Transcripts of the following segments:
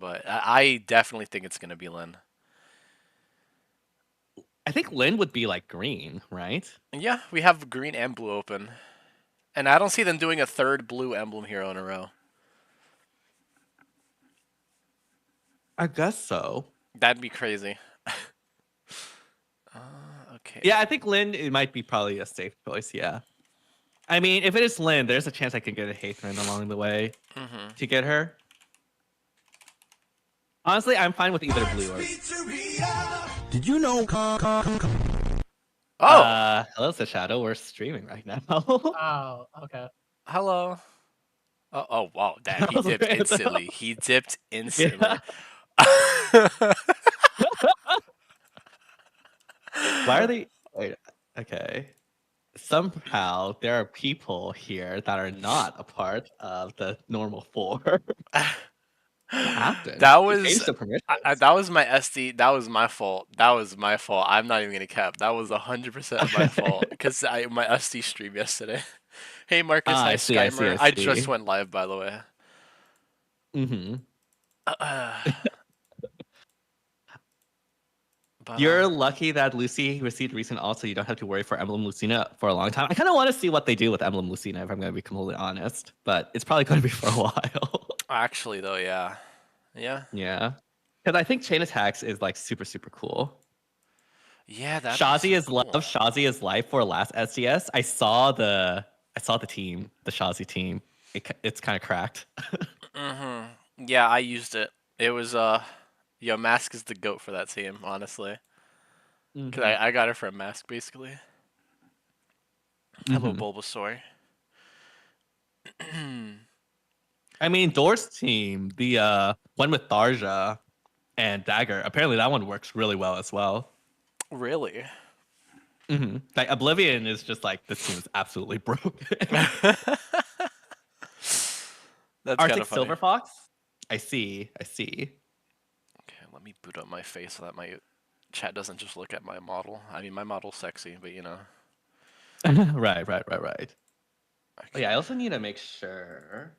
but I definitely think it's gonna be LYN. I think LYN would be like green, right? Yeah, we have green and blue open, and I don't see them doing a third blue emblem hero in a row. I guess so. That'd be crazy. Okay. Yeah, I think LYN it might be probably a safe choice. Yeah. I mean, if it is LYN, there's a chance I can get a Hathran along the way Mm-hmm. to get her. Honestly, I'm fine with either blue or. Did you know? Oh, Hello, the Shadow. We're streaming right now. Oh, okay. hello. Oh, wow, damn, he That was dipped random. instantly. He dipped instantly. Yeah. Why are they? Wait, okay. Somehow there are people here that are not a part of the normal four. What happened? That Who was changed the permissions? that was my SD. That was my fault. That was my fault. I'm not even gonna cap. That was 100% my fault because I my SD stream yesterday. Hey Marcus, Ah, hi I see. I see. Skymer. I I just see. went live by the way. Mm-hmm. Uh, but You're lucky that Lucy received recent ult, so you don't have to worry for Emblem Lucina for a long time. I kind of want to see what they do with Emblem Lucina, if I'm going to be completely honest. But it's probably going to be for a while. actually though, yeah, yeah, Yeah. Because I think Chain Attacks is like super, super cool. yeah. That'd be Shazi so is love, cool. Shazi is life for last SDS. I saw the team, the Shazi team. It's kind of cracked. Mm-hmm. Yeah, I used it. It was yo, Mask is the goat for that team, honestly. Cause Mm-hmm. I got it from Mask basically. Hello Mm-hmm. Bulbasaur. I mean, Door's team, the one with Tharja and Dagger, apparently that one works really well as well. Really? Like Oblivion is just like this team is absolutely broken. That's kind Arctic of funny. Silver Fox. I see. I see. Okay, let me boot up my face so that my chat doesn't just look at my model. I mean, my model's sexy, but you know. Right. Oh Okay. yeah, I also need to make sure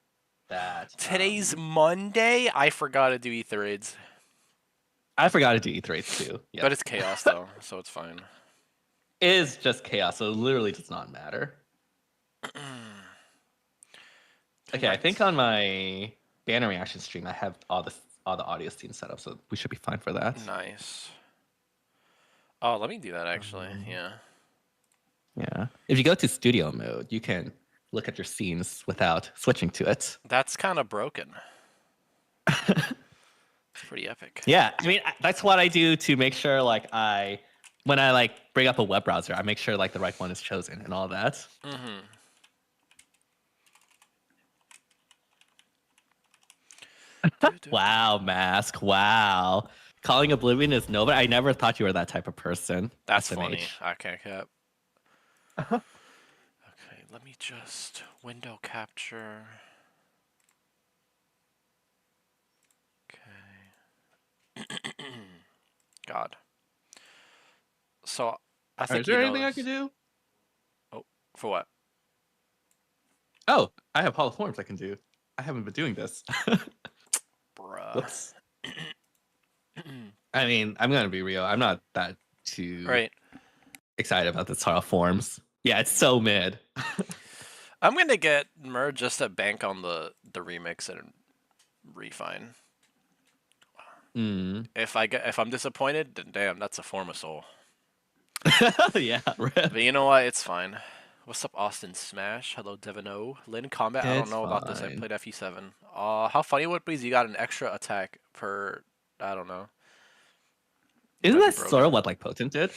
that Today's Monday. I forgot to do ether raids, I forgot to do E3 too. but Yep. it's chaos though, so it's fine. It is just chaos, so it literally does not matter. Okay, I think Congrats. on my banner reaction stream I have all the audio scenes set up, so we should be fine for that. Nice. Oh, let me do that actually. Um, Yeah. yeah. If you go to studio mode, you can look at your scenes without switching to it. That's kind of broken. It's pretty epic. Yeah, I mean that's what I do to make sure when I like bring up a web browser, I make sure like the right one is chosen and all that. Mm-hmm. Wow, Mask. Wow. Calling Oblivion is Nova. I never thought you were that type of person. That's funny. SMH. I can't cap. Okay, let me just window capture. Okay. God. So I think Is you there know anything I can this. do? Oh, for what? Oh, I have holoforms I can do. I haven't been doing this. Bruh. Whoops. I mean, I'm gonna be real. I'm not that too Right. excited about this holoforms. Yeah, it's so mid. I'm gonna get Mer just to bank on the remix and refine. Mm. If I'm disappointed, then damn, that's a form of soul. Yeah, rip. But you know what? It's fine. What's up, Austin Smash? Hello, Devino. Lynn Combat. I don't It's know about this. I fine. played FE7. How funny would it be? Is you got an extra attack per. I don't know. Isn't That'd be that sort of broken. what like Potent did?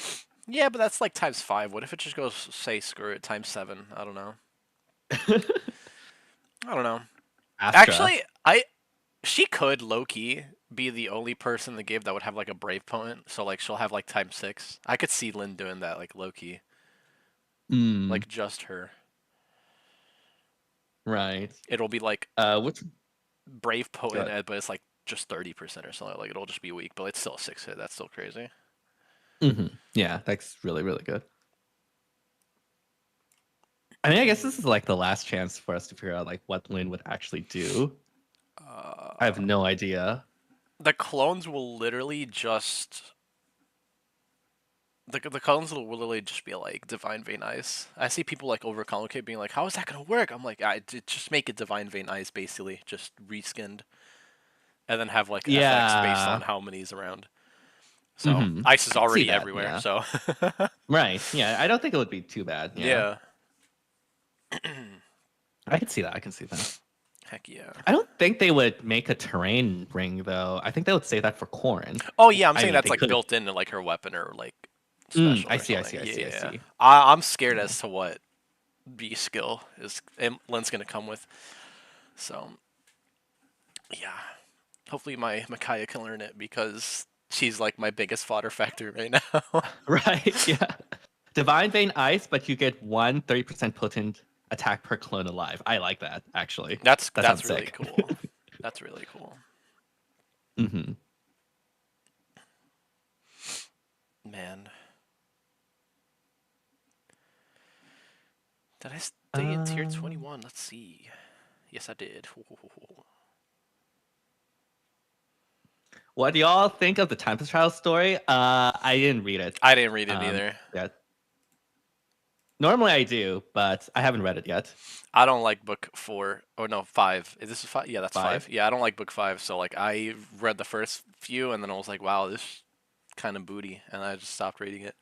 Yeah, but that's like times 5. What if it just goes, say, screw it, times 7? I don't know. I don't know. Astra. Actually, she could low key be the only person in the game that would have like a brave potent. So like she'll have like times 6. I could see Lynn doing that like low key, Mm, like just her. right. It'll be like Which brave potent, good. but it's like just 30% or something. Like it'll just be weak, but it's still a 6 hit. That's still crazy. Yeah, that's really, really good. I mean, I guess this is like the last chance for us to figure out like what Lynn would actually do. I have no idea. The clones will literally just the clones will literally just be like Divine Vein Ice. I see people like overcomplicate, being like, "How is that gonna work?" I'm like, just make it Divine Vein Ice, basically, just reskinned, and then have like FX based on Yeah. how many's around. So Mm-hmm. ice is I can see already that. everywhere. Yeah. So Right. Yeah. I don't think it would be too bad. Yeah. yeah, I can see that. I can see that. heck yeah. I don't think they would make a terrain ring though. I think they would save that for Corrin. Oh yeah, I'm I saying mean, that's they like could. built into like her weapon or like special I or see. I something. see. I see. I Yeah, see. I'm scared Yeah. as to what B skill is Lynn's gonna come with. So yeah, hopefully my Micaiah can learn it because she's like my biggest fodder factor right now. Right. Yeah. Divine Vein Ice, but you get 30% potent attack per clone alive. I like that actually. That That's sounds really sick. cool. That's really cool. hmm Man, did I stay in tier Um, 21? Let's see. Yes, I did. what do y'all think of the Tempest Trial story? I didn't read it. I didn't read it either. Yet. Normally I do, but I haven't read it yet. I don't like book 4. Oh no, 5. Is this 5? Yeah, that's 5. 5. Yeah, I don't like book 5. So like I read the first few and then I was like, wow, this kind of booty, and I just stopped reading it.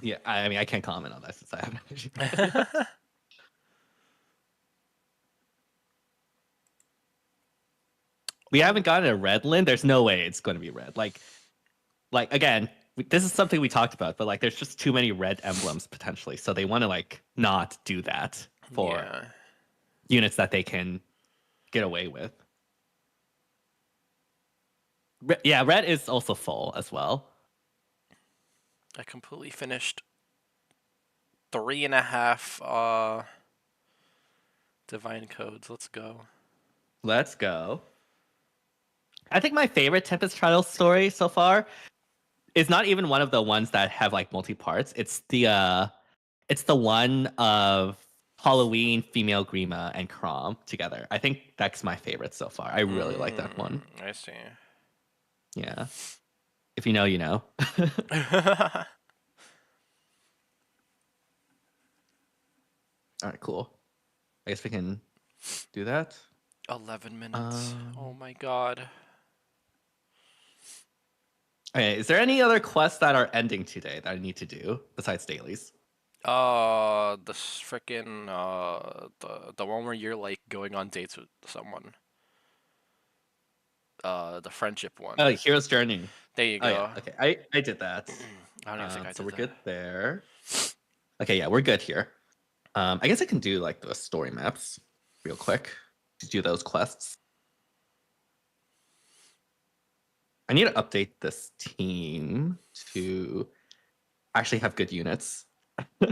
Yeah, I mean I can't comment on that since I haven't actually read it yet. We haven't gotten a red Lyn. There's no way it's going to be red. Like again, this is something we talked about, but like there's just too many red emblems potentially, so they want to like not do that for Yeah, units that they can get away with. Yeah, red is also full as well. I completely finished 3.5 divine codes. Let's go. Let's go. I think my favorite Tempest Trials story so far is not even one of the ones that have like multi parts. It's the one of Halloween, female Grima, and Crom together. I think that's my favorite so far. I really like that one. I see. Yeah. If you know, you know. All right, cool. I guess we can do that. 11 minutes. Oh my god. Okay, is there any other quests that are ending today that I need to do besides dailies? The freaking the one where you're like going on dates with someone. The friendship one. Oh, Hero's Journey. There you Oh yeah, go. okay. I did that. I don't even think I So did we're that. good there. Okay, yeah, we're good here. I guess I can do like the story maps real quick to do those quests. I need to update this team to actually have good units. Alright.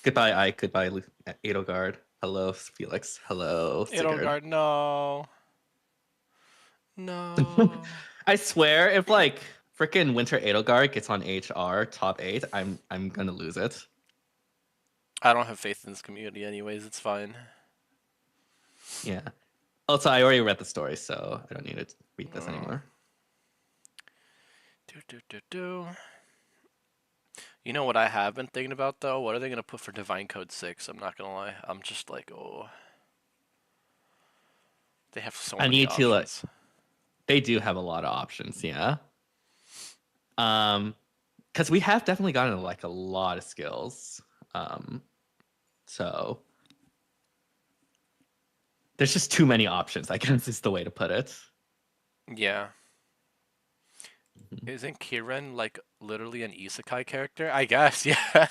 Goodbye, Ike. Goodbye, Edelgard. Hello, Felix. Hello, Sigurd. Edelgard, no. No. I swear, if like freaking Winter Edelgard gets on HR top 8, I'm gonna lose it. I don't have faith in this community anyways, it's fine. Yeah. Also, I already read the story, so I don't need to read this anymore. Do. You know what I have been thinking about though? What are they gonna put for Divine Code 6? I'm not gonna lie. I'm just like, oh. They have so I many need to like. options. They do have a lot of options, yeah. Because we have definitely gotten like a lot of skills. So there's just too many options, I guess is the way to put it. Yeah. Isn't Kiran like literally an isekai character? I guess, yeah.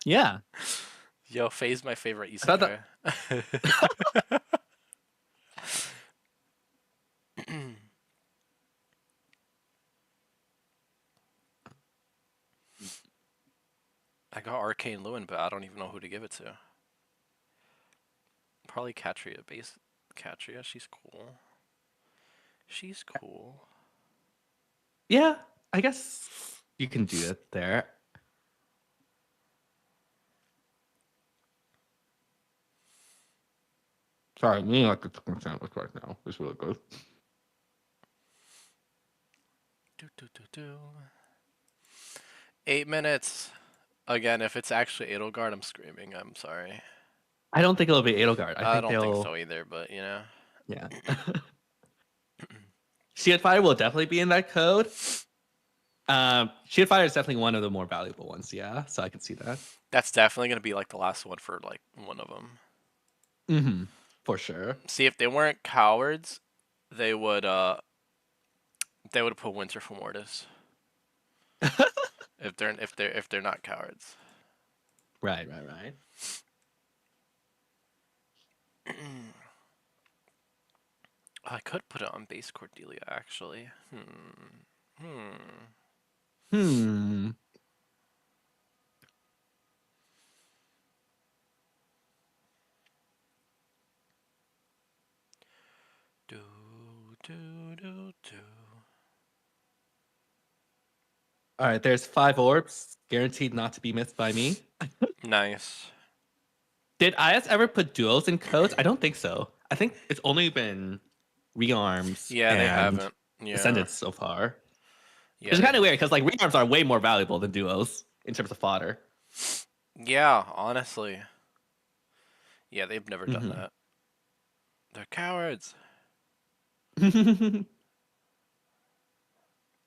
Yeah. Yo, Faye's my favorite I thought that isekai. I got Arcane Lewin, but I don't even know who to give it to. Probably Katria. Katria, she's cool. She's cool. yeah, I guess you can do it there. Sorry, me like a chicken sandwich right now. It's really good. Do, do, do, do. 8 minutes. Again, if it's actually Edelgard, I'm screaming. I'm sorry. I don't think it'll be Edelgard. I I think don't think they'll. so either, but you know. Yeah. Shield Fire will definitely be in that code. Shield Fire is definitely one of the more valuable ones. Yeah, so I can see that. That's definitely gonna be like the last one for like one of them. Mm-hmm. For sure. See, if they weren't cowards, they would put Winter for Mortis. if they're not cowards. Right, right, right. I could put it on base Cordelia actually. Hmm. Do do do do. All right, there's 5 orbs, guaranteed not to be missed by me. Nice. Did IS ever put duos in codes? I don't think so. I think it's only been rearms Yeah, they and haven't. Yeah. ascendants so far. Yeah. It's they kind of haven't. weird because like rearms are way more valuable than duos in terms of fodder. Yeah, honestly. Yeah, they've never done Mhm. that. They're cowards.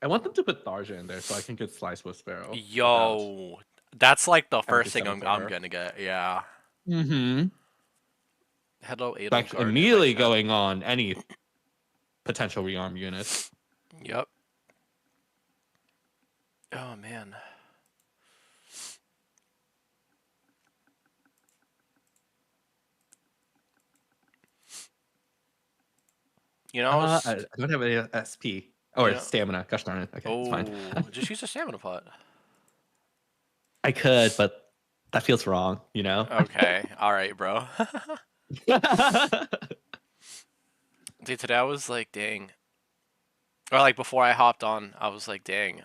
I want them to put Tharja in there so I can get Slice with Sparrow. Without Yo, that's like the having to first thing summon for I'm her. gonna get. Yeah. Mm-hmm. Hello, Like Edelgard in my immediately chat. going on any potential rearm units. Yep. Oh man. You know, I don't have any SP or yeah. stamina. Gosh darn it. Okay, it's fine. Oh, just use a stamina pot. I could, but that feels wrong, you know? Okay, all right, bro. Dude, today I was like, dang. Or like before I hopped on, I was like, dang.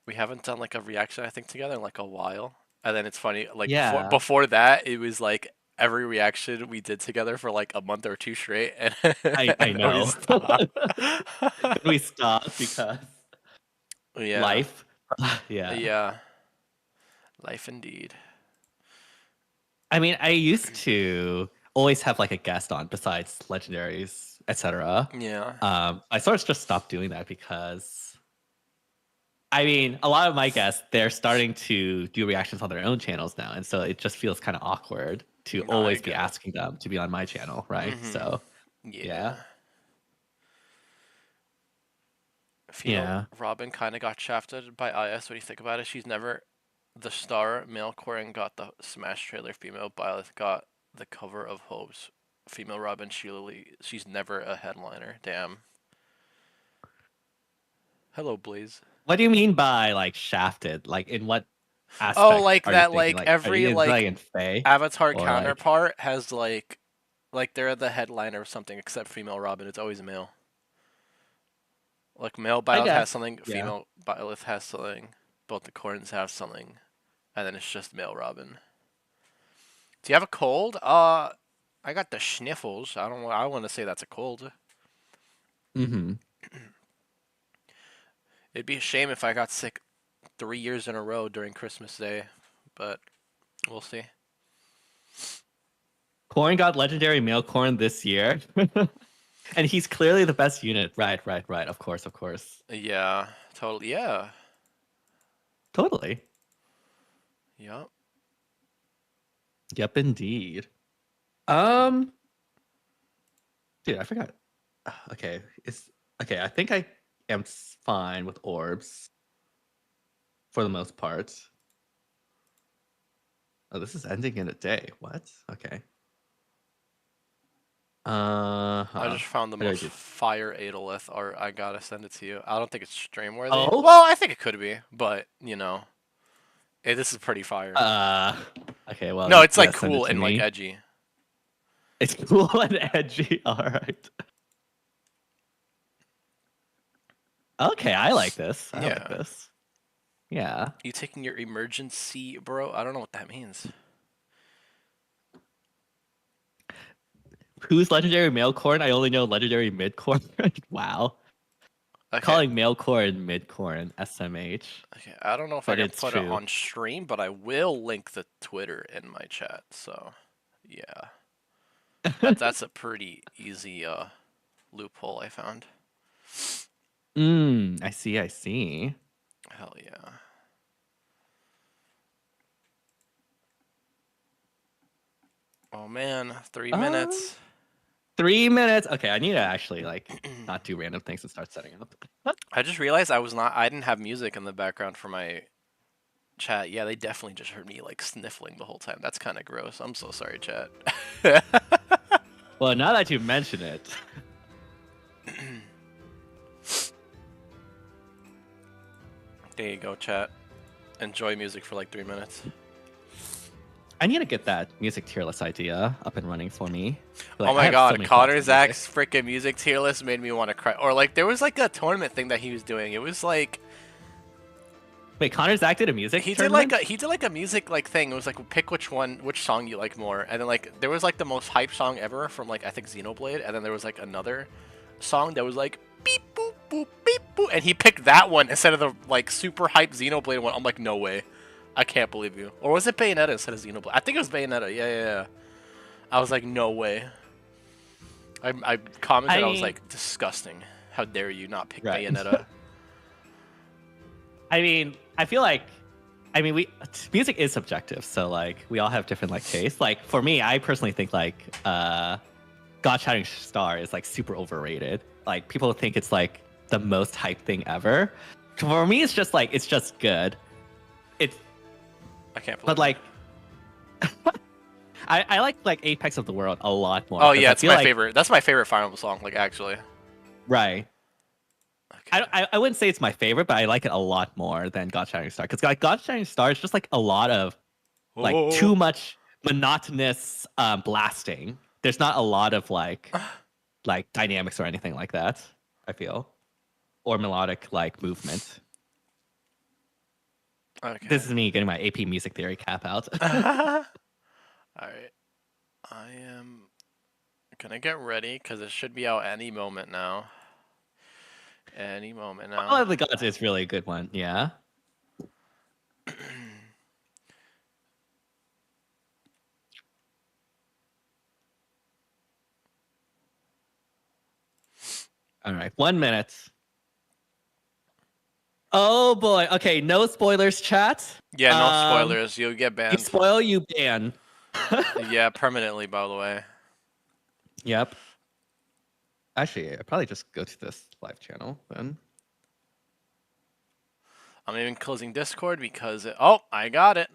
We haven't done like a reaction I think together in like a while. And then it's funny, like before Yeah, before that, it was like every reaction we did together for like a month or two straight, and I and then we know. stopped. We stopped because Yeah, life. Yeah. yeah, life indeed. I mean, I used to always have like a guest on besides legendaries, etc. Yeah, I sort of just stopped doing that because I mean, a lot of my guests they're starting to do reactions on their own channels now, and so it just feels kind of awkward to no, I always be get it. asking them to be on my channel, right? Mhm. So yeah, Yeah. Female yeah. Robin kind of got shafted by IS. What do you think about it? She's never the star. Male Corin got the Smash trailer. Female Byleth got the cover of Hopes. Female Robin, she's never a headliner. Damn. Hello, Blaze. What do you mean by like shafted? Like in what Oh, aspect like are you that. thinking? Like Like are every you like like in Fae Avatar or like counterpart has like they're the headliner or something. Except female Robin, it's always male. Like male I Byleth has guess something. yeah. Female Byleth has something. Both the Corins have something, and then it's just male Robin. Do you have a cold? I got the sniffles. I don't. I want to say that's a cold. Mm-hmm. It'd be a shame if I got sick 3 years in a row during Christmas Day, but we'll see. Corn got legendary male corn this year. And he's clearly the best unit. Right, right, right. Of course, of course. Yeah, totally. Yeah. Totally. Yep. Yep, indeed. Um, dude, I forgot. Okay, it's okay. I think I am fine with orbs for the most part. Oh, this is ending in a day. What? Okay. I Huh. just found the What do I most do? fire Adolith art. I gotta send it to you. I don't think it's stream worthy. Oh. Well, I think it could be, but this is pretty fire. Uh. Okay. Well, No, it's yeah. like Send it cool to and like me. edgy. It's cool and edgy. All right. Okay, I like this. I like Yeah. this. Yeah. You taking your emergency, bro? I don't know what that means. who's legendary male corn? I only know legendary mid corn. Wow. Okay. Calling male corn mid corn SMH. Okay. I don't know if I But can it's put it true. on stream, but I will link the Twitter in my chat. So, yeah, that's a pretty easy loophole I found. I see, I see. Hell yeah. Oh man, 3 minutes. 3 minutes. Okay, I need to actually like not do random things and start setting up. I just realized I didn't have music in the background for my chat. Yeah, they definitely just heard me like sniffling the whole time. That's kind of gross. I'm so sorry, chat. Well, now that you mention it. There you go, chat. Enjoy music for like 3 minutes. I need to get that music tier list idea up and running for me. Like, Oh I my have so god, many Connor songs of music. Zach's freaking music tier list made me want to cry. Or like there was like a tournament thing that he was doing. It was like Wait, Connor Zach did a music he tournament? did like a music like thing. It was like pick which song you like more. And then like there was like the most hype song ever from like I think Xenoblade, and then there was like another song that was like beep boop boop beep boop, and he picked that one instead of the like super hype Xenoblade one. I'm like, no way. I can't believe you. Or was it Bayonetta instead of Xenoblade? I think it was Bayonetta. Yeah. I was like, no way. I commented, I was like, disgusting. How dare you not pick Right. Bayonetta? I mean, I feel like, music is subjective, so like we all have different like tastes. Like for me, I personally think like God Shining Star is like super overrated. Like people think it's like the most hype thing ever. For me, it's just like it's just good. It's I can't believe but like I like Apex of the World a lot more. Oh 'cause yeah, I it's feel my like- favorite. That's my favorite Fire Emblem song, like actually. Right. Okay. I wouldn't say it's my favorite, but I like it a lot more than God Shining Star. Because like God Shining Star is just like a lot of like too much monotonous blasting. There's not a lot of like dynamics or anything like that, I feel. Or melodic like movement. Okay. This is me getting my AP music theory cap out. Alright. I am gonna get ready because it should be out any moment now. Any moment now. All of the Gods is really a good one, yeah. All right, 1 minute. Oh boy. Okay, no spoilers, chat. Yeah, no spoilers. You'll get You banned. spoil, you ban. Yeah, permanently, by the way. Yep. Actually, I probably just go to this live channel then. I'm even closing Discord because oh, I got it.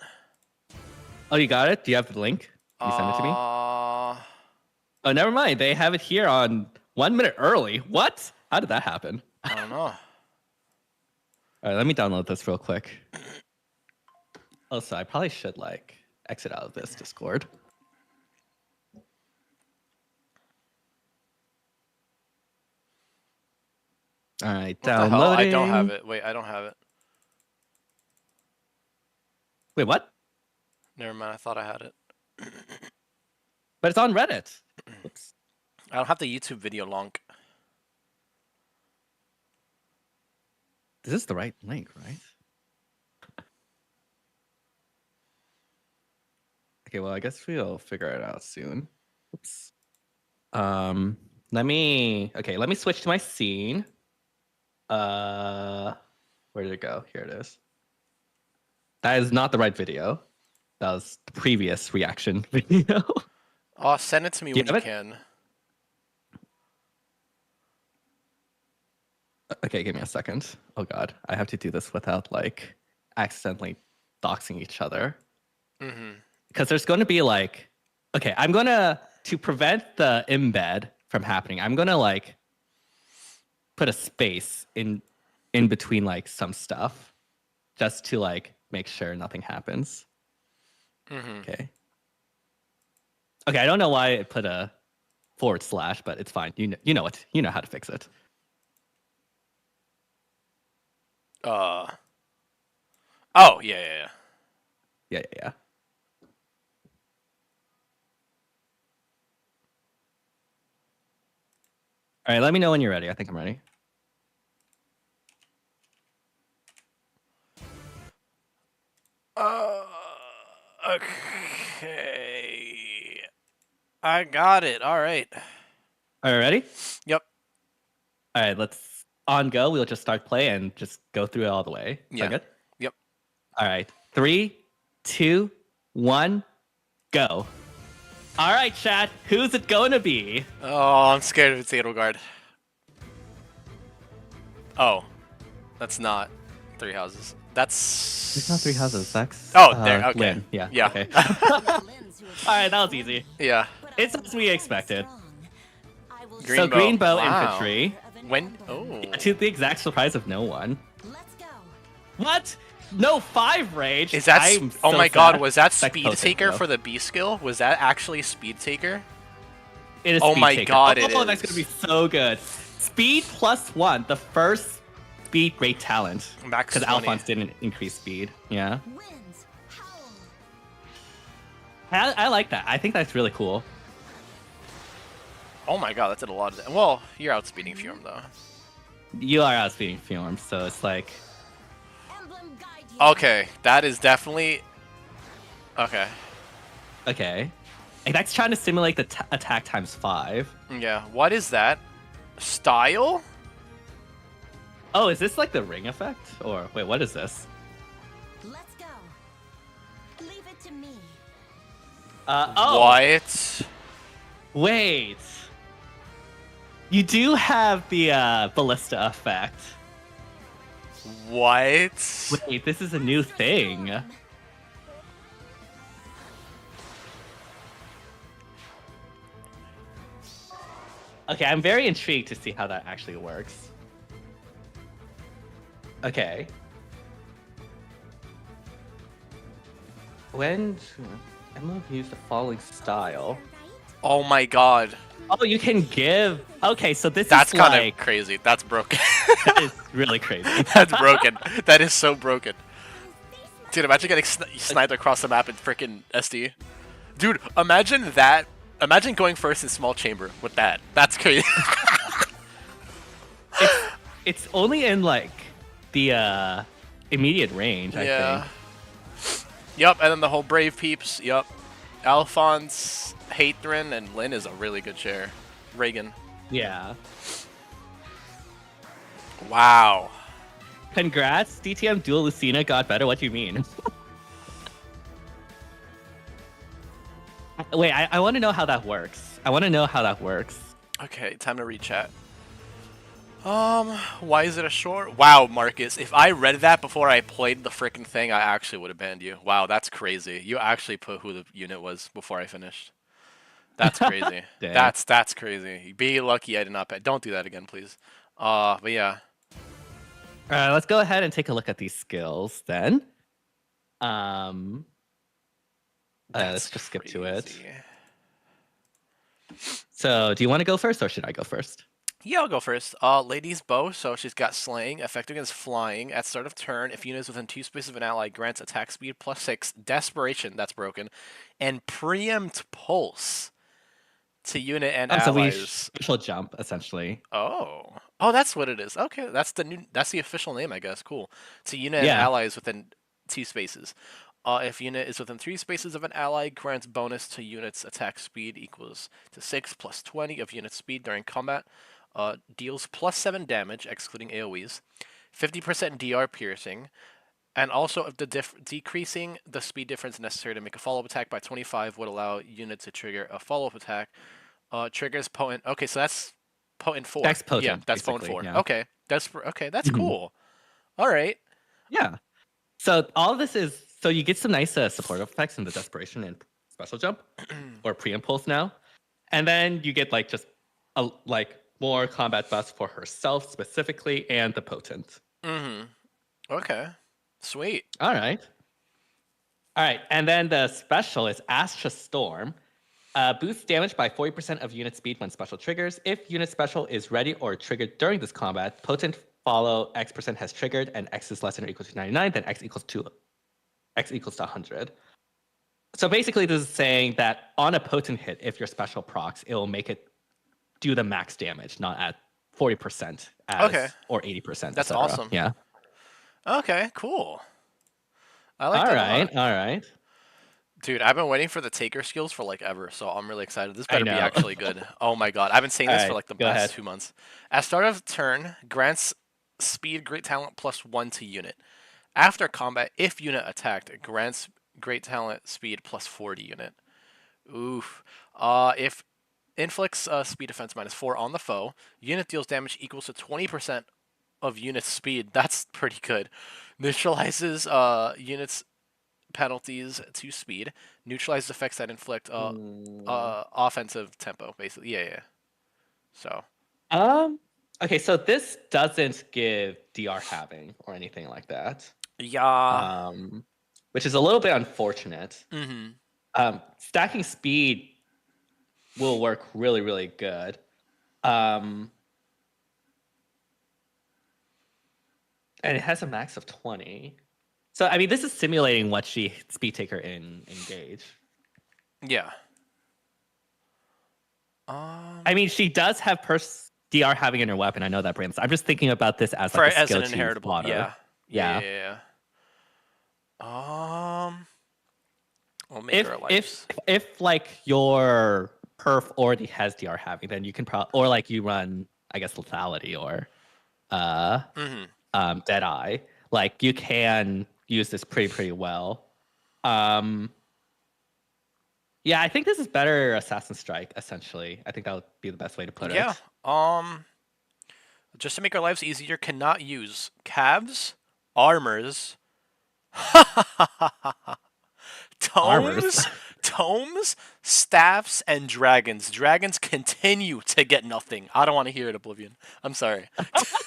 Oh, you got it? Do you have the link? Can you send it to me? Oh, never mind. They have it here on 1 minute early. What? How did that happen? I don't know. All right, let me download this real quick. Also, I probably should like exit out of this Discord. All right, What the hell? downloading. I don't have it. Wait, I don't have it. Wait, what? Never mind. I thought I had it. But it's on Reddit. Oops. I don't have the YouTube video link. This is the right link, right? Okay, well, I guess we'll figure it out soon. Oops. Let me switch to my scene. Where did it go? Here it is. That is not the right video. That was the previous reaction video. Oh, send it to me Do you when you have it? can. Okay, give me a second. Oh god, I have to do this without like accidentally doxing each other. Mm-hmm. Because there's going to be like, okay, I'm gonna to prevent the embed from happening. I'm gonna like put a space in between like some stuff, just to like make sure nothing happens. Mm-hmm. Okay. Okay, I don't know why it put a /, but it's fine. You know it. You know how to fix it. Oh, yeah. Yeah. All right, let me know when you're ready. I think I'm ready. Okay. I got it. All right. All right, ready? Yep. All right, let's on go. We'll just start play and just go through it all the way. Yeah. Sound good? Yep. All right, 3, 2, 1, go. All right, chat. Who's it going to be? Oh, I'm scared of Potato Guard. Oh, that's not Three Houses. That's. It's not 3 houses. That's Oh, there. Okay. Lynn. Yeah. Yeah. Okay. All right, that was easy. Yeah. It's as we expected. Green bow. Green bow Wow. infantry. When? Oh. To the exact surprise of no one. What? No 5 rage. Is that? I'm Oh so my God! sad. Was that Like Speed potent, Taker though. for the B skill? Was that actually Speed Taker? It is Oh Speed my Taker. God, it Oh, that's is. gonna be so good. Speed +1, the first speed rate talent. Max Because 20. Alphonse didn't increase speed. Yeah. I like that. I think that's really cool. Oh my God, that did a lot of. Well, you're outspeeding Fume though. You are outspeeding Fjorm, so it's like. Okay, that is definitely. Okay. Okay. Like, that's trying to simulate the attack times 5. Yeah. What is that? Style? Oh, is this like the ring effect? Or wait, what is this? Let's go. Leave it to me. Oh. What? Wait. You do have the ballista effect. What? Wait, this is a new thing. Okay, I'm very intrigued to see how that actually works. Okay. When Emblem used the following style. Oh my God. Oh, you can give. Okay, so this That's is kind like of crazy. That's broken. that is really crazy. That's broken. That is so broken. Dude, imagine getting sniped across the map in freaking SD. Dude, imagine that. Imagine going first in small chamber with that. That's crazy. It's only in like the immediate range, I yeah. think. Yep, and then the whole Brave Peeps. Yep. Alphonse, Hathrin, and Lynn is a really good chair. Reagan. Yeah. Wow. Congrats, DTM Dual Lucina got better. What do you mean? Wait, I want to know how that works. Okay, time to read chat. Why is it a short? Wow, Marcus, if I read that before I played the freaking thing, I actually would have banned you. Wow, that's crazy. You actually put who the unit was before I finished. That's crazy. Damn. That's crazy. Be lucky I did not ban. Don't do that again, please. But yeah. Let's go ahead and take a look at these skills then. Let's just skip to it. crazy. So, do you want to go first or should I go first? Yeah, I'll go first. Lady's Bow, so she's got Slaying, effective against Flying. At start of turn, if unit is within 2 spaces of an ally, grants attack speed +6, Desperation, that's broken, and Preempt Pulse to unit and So we allies. special jump essentially. Oh, that's what it is. Okay, that's the official name, I guess. Cool. To unit and Yeah. allies within 2 spaces. If unit is within 3 spaces of an ally, grants bonus to unit's attack speed equals to 6 + 20 of unit speed during combat. Deals +7 damage, excluding AoEs, 50% DR piercing, and also if decreasing the speed difference necessary to make a follow-up attack by 25 would allow unit to trigger a follow-up attack. Triggers potent. Okay, so that's potent 4. That's potent, Yeah, that's potent basically, 4. yeah. Okay, that's Mhm. cool. All right. Yeah. So all of this is so you get some nice supportive effects in the desperation and special jump or pre-impulse now, and then you get like just a more combat buffs for herself specifically and the potent. Mm-hmm. Okay. Sweet. All right, and then the special is Astra Storm. Boosts damage by 40% of unit speed when special triggers. If unit special is ready or triggered during this combat, potent follow X% has triggered and X is less than or equal to 99, then X equals to 100. So basically this is saying that on a potent hit, if your special procs, it will make it do the max damage, not at 40% Okay. or 80%, That's etc. awesome. Yeah. Okay, cool. I like All that a right. lot. All right. Dude, I've been waiting for the taker skills for like ever, so I'm really excited. This I better be know. actually good. Oh my god, I've been saying All this for right. like the Go past ahead. 2 months. At start of turn, grants speed great talent +1 to unit. After combat, if unit attacked, it grants great talent speed +4 to unit. Oof. If inflicts speed defense -4 on the foe, unit deals damage equals to 20% of unit's speed. That's pretty good. Neutralizes units penalties to speed. Neutralizes effects that inflict Hmm. offensive tempo, basically. Yeah, yeah. So Um. Okay, so this doesn't give DR halving or anything like that. yeah. Um, which is a little bit unfortunate. Mm-hmm. Stacking speed will work really, really good. Um, and it has a max of 20. So I mean, this is simulating what she speed taker in engage. Yeah. I mean, she does have DR having in her weapon. I know that, Brams. I'm just thinking about this as For like a as an skill to inheritable. fodder. Yeah. Yeah, Yeah. yeah, yeah. We'll make our lives. If like your perf already has DR having, then you can probably, or like you run, I guess, lethality or Mm-hmm. dead eye. Like you can use this pretty well. Um, yeah, I think this is better Assassin Strike. Essentially, I think that would be the best way to put Yeah. it. Just to make our lives easier, cannot use calves, armors, Armors. tomes, staffs, and dragons. Dragons continue to get nothing. I don't want to hear it, Oblivion. I'm sorry.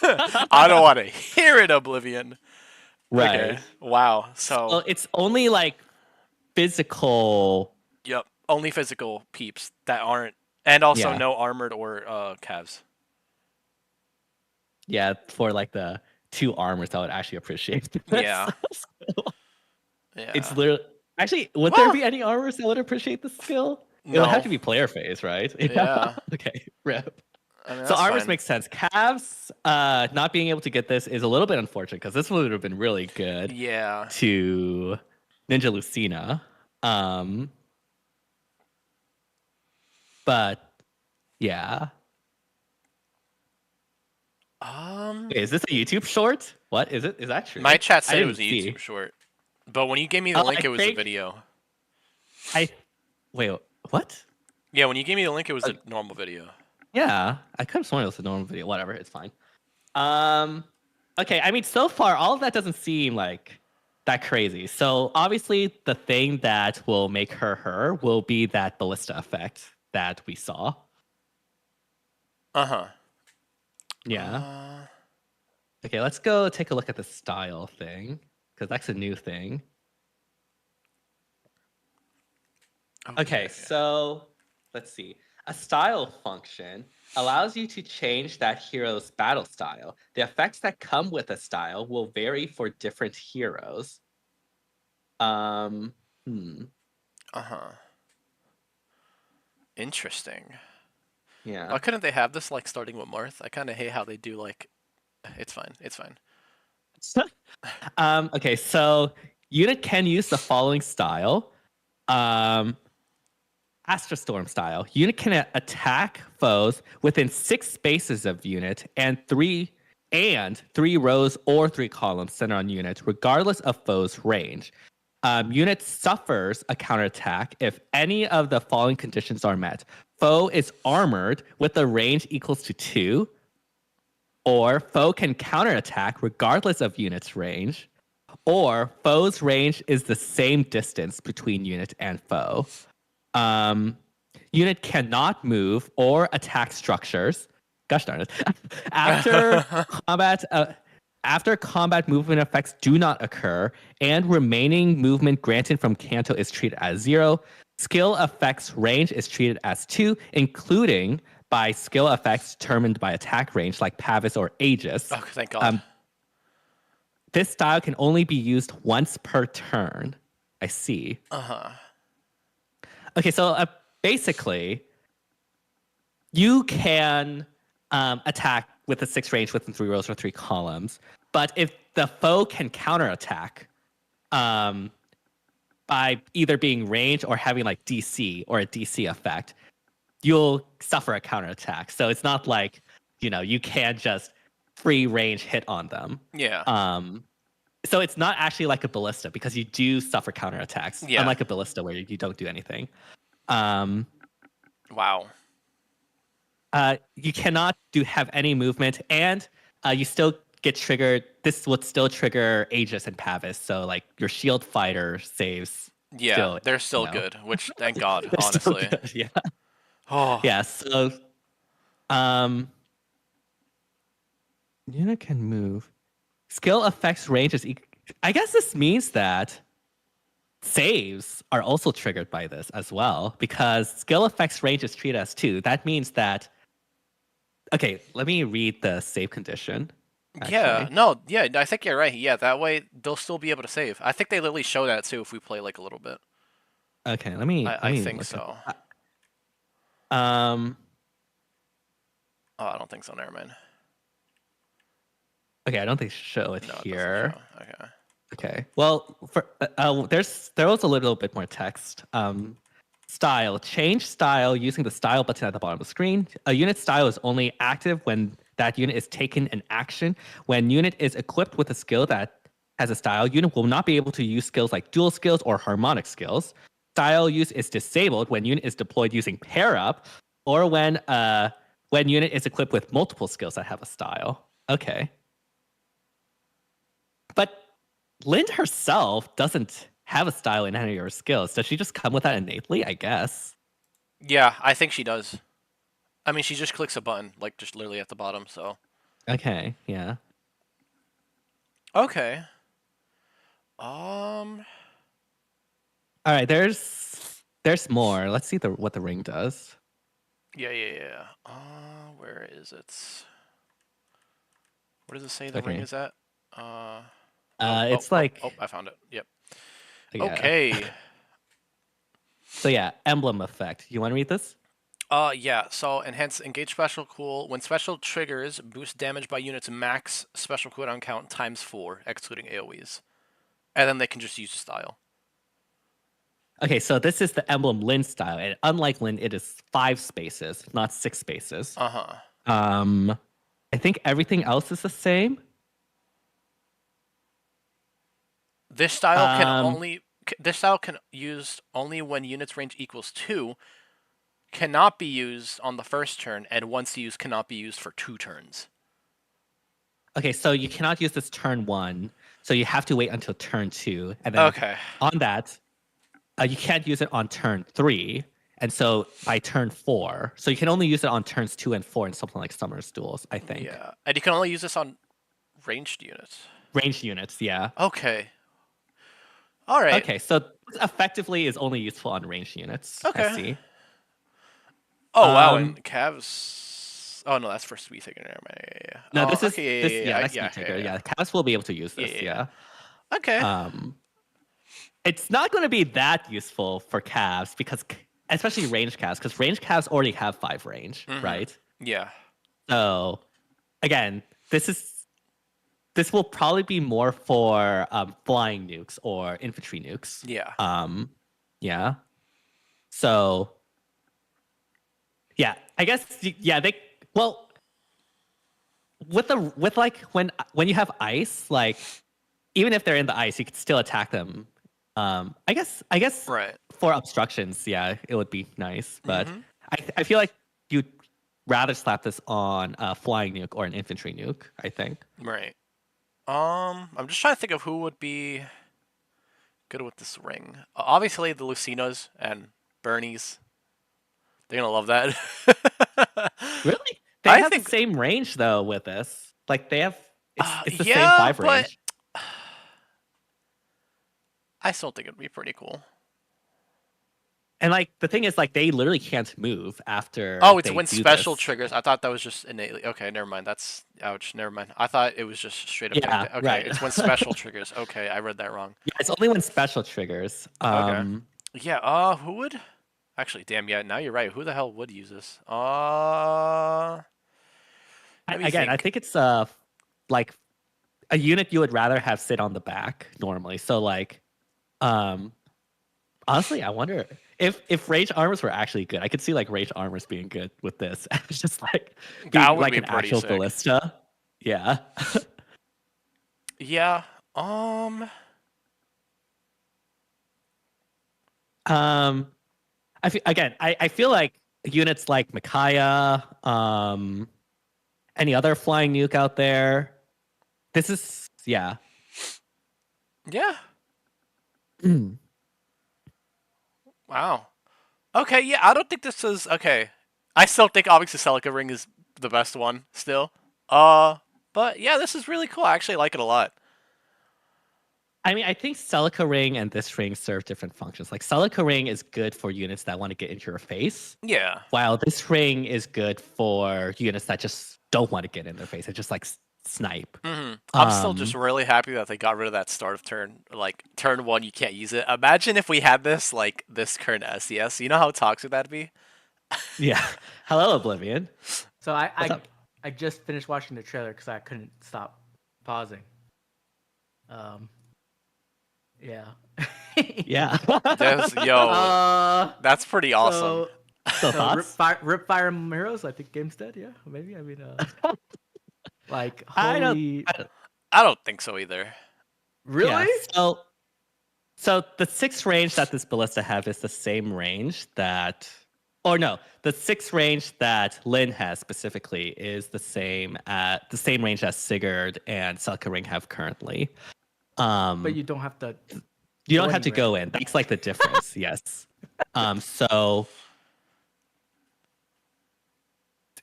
I don't want to hear it, Oblivion. Okay. Right. Wow. Well, So, it's only like physical. yep. Only physical peeps that aren't, and also Yeah. no armored or calves. Yeah, for like the 2 armors, I would actually appreciate this. Yeah. It's Yeah. literally actually, would there Well, be any armors that would appreciate the skill? It would have no. to be player phase, right? Yeah. Okay, rip. I mean, So that's armors fine. make sense. Calves, not being able to get this is a little bit unfortunate because this would have been really good Yeah. to Ninja Lucina. But yeah. Wait, is this a YouTube short? What is it? Is that true? My chat I said it didn't was a see. YouTube short, but when you gave me the link, I it was a think video. I wait. What? Yeah, when you gave me the link, it was a normal video. Yeah, I could have sworn it was a normal video. Whatever, it's fine. Okay. I mean, so far, all of that doesn't seem like that crazy. So obviously, the thing that will make her will be that ballista effect that we saw. Uh-huh. Yeah. Okay, let's go take a look at the style thing because that's a new thing. Okay, so let's see. A style function allows you to change that hero's battle style. The effects that come with a style will vary for different heroes. Hmm. Uh-huh. Interesting. Yeah. Why couldn't they have this like starting with Marth? I kind of hate how they do like. It's fine. It's fine. Okay, so unit can use the following style. Astrostorm style. Unit can attack foes within 6 spaces of unit and 3 rows or 3 columns centered on unit, regardless of foe's range. Unit suffers a counterattack if any of the following conditions are met. Foe is armored with a range equals to 2, or foe can counterattack regardless of unit's range, or foe's range is the same distance between unit and foe. Unit cannot move or attack structures. Gosh darn it. After combat movement effects do not occur, and remaining movement granted from Kanto is treated as 0. Skill effects range is treated as 2, including by skill effects determined by attack range, like Pavis or Aegis. Oh, thank God. This style can only be used once per turn. I see. Uh-huh. Okay, so basically, you can attack with a 6 range within 3 rows or 3 columns. But if the foe can counterattack by either being range or having like DC or a DC effect, you'll suffer a counterattack. So it's not like, you can't just free range hit on them. Yeah. So it's not actually like a ballista because you do suffer counterattacks, Yeah. unlike a ballista where you don't do anything. Um, Wow. you cannot have any movement, and you still get triggered. This would still trigger Aegis and Pavis, so like your shield fighter saves. Yeah, they're still good, which thank God, They're still honestly. good, yeah. Oh. Yeah, so unit can move. Skill effects range is I guess this means that saves are also triggered by this as well, because skill effects range is treated as 2. That means that okay, let me read the save condition. Yeah, actually. no, yeah, I think you're right. Yeah, that way they'll still be able to save. I think they literally show that too if we play like a little bit. Okay, let me I think look so. at Oh, I don't think so. Never mind. okay, I don't think show it No, it doesn't here. show. Okay. Okay. Well, for there was a little bit more text. Style. Change style using the style button at the bottom of the screen. A unit style is only active when that unit is taking an action. When unit is equipped with a skill that has a style, unit will not be able to use skills like dual skills or harmonic skills. Style use is disabled when unit is deployed using pair up, or when unit is equipped with multiple skills that have a style. Okay. But Lind herself doesn't have a style in any of her skills. Does she just come with that innately? I guess. Yeah, I think she does. I mean, she just clicks a button, like just literally at the bottom. So. Okay. Yeah. Okay. All right. There's more. Let's see what the ring does. Yeah. Where is it? Where does it say the ring Okay. is at? It's like. Oh, I found it. Yep. Yeah. Okay. So yeah, emblem effect. You want to read this? Yeah. So enhance engage special cool when special triggers boost damage by units max special cooldown count times 4, excluding AOE's, and then they can just use the style. Okay, so this is the emblem LYN style, and unlike LYN, it is 5 spaces, not 6 spaces. I think everything else is the same. This style can used only when units range equals 2. Cannot be used on the first turn, and once used, cannot be used for 2 turns. Okay, so you cannot use this turn 1, so you have to wait until turn 2, and then on that, you can't use it on turn 3, and so by turn 4, so you can only use it on turns 2 and 4 in something like Summer's Duels, I think. Yeah, and you can only use this on ranged units. Ranged units, yeah. Okay. All right. Okay, so this effectively is only useful on ranged units. Okay. I see. Oh wow, and Cavs. Oh no, that's for Sweet Ticker. Never mind. Yeah. No, this is okay, that's Sweet Ticker. Yeah, Cavs will be able to use this. Yeah. Okay. It's not going to be that useful for Cavs because, especially range Cavs, because range Cavs already have 5 range, right? Yeah. So, again, this will probably be more for flying nukes or infantry nukes. Yeah. Yeah. So, yeah, I guess with like when you have ice, like even if they're in the ice, you could still attack them. I guess right. For obstructions, yeah, it would be nice, but I feel like you'd rather slap this on a flying nuke or an infantry nuke, I think. Right. I'm just trying to think of who would be good with this ring. Obviously, the Lucinas and Bernies. They're gonna love that. Really? They have the same range though with this. Like they have, it's the same 5 range. I still think it'd be pretty cool. And like the thing is, like they literally can't move after. Oh, it's when special triggers. I thought that was just innately. Okay, never mind. That's ouch. Never mind. I thought it was just straight up. Yeah, okay, right. It's when special triggers. Okay, I read that wrong. Yeah, it's only when special triggers. Okay. Yeah. Who would? Actually, damn, yeah, now you're right. Who the hell would use this? Let me Again, I think. think it's like a unit you would rather have sit on the back normally. So like, um, honestly, I wonder if rage armors were actually good. I could see like rage armors being good with this. It's just like That being would like be an pretty actual sick. ballista. Yeah. Yeah. um, I feel like units like Micaiah, any other flying nuke out there. This is yeah. Yeah. Wow. Okay, yeah, I don't think this is okay. I still think obviously Celica Ring is the best one still. But yeah, this is really cool. I actually like it a lot. I mean, I think Celica Ring and this ring serve different functions. Like Celica Ring is good for units that want to get into your face, Yeah. while this ring is good for units that just don't want to get in their face. It's just like snipe. I'm still just Um, really happy that they got rid of that start of turn. Like turn one, you can't use it. Imagine if we had this like this current SES. You know how toxic that'd be. yeah. Hello, Oblivion. So What's up? I just finished watching the trailer because I couldn't stop pausing. Yeah. Yeah. Yo, that's pretty awesome. So, So so thoughts? Rip Fire Emblem Heroes. I think game's dead. Yeah, maybe. I mean, like I don't. holy, I don't think so either. really? Yeah. So the 6 range that this ballista have is the same range that, or no, the 6 range that Lynn has specifically is the same range that Sigurd and Celica Ring have currently. But you don't have to. You don't go have to anywhere. go in. That's like the difference. Yes. So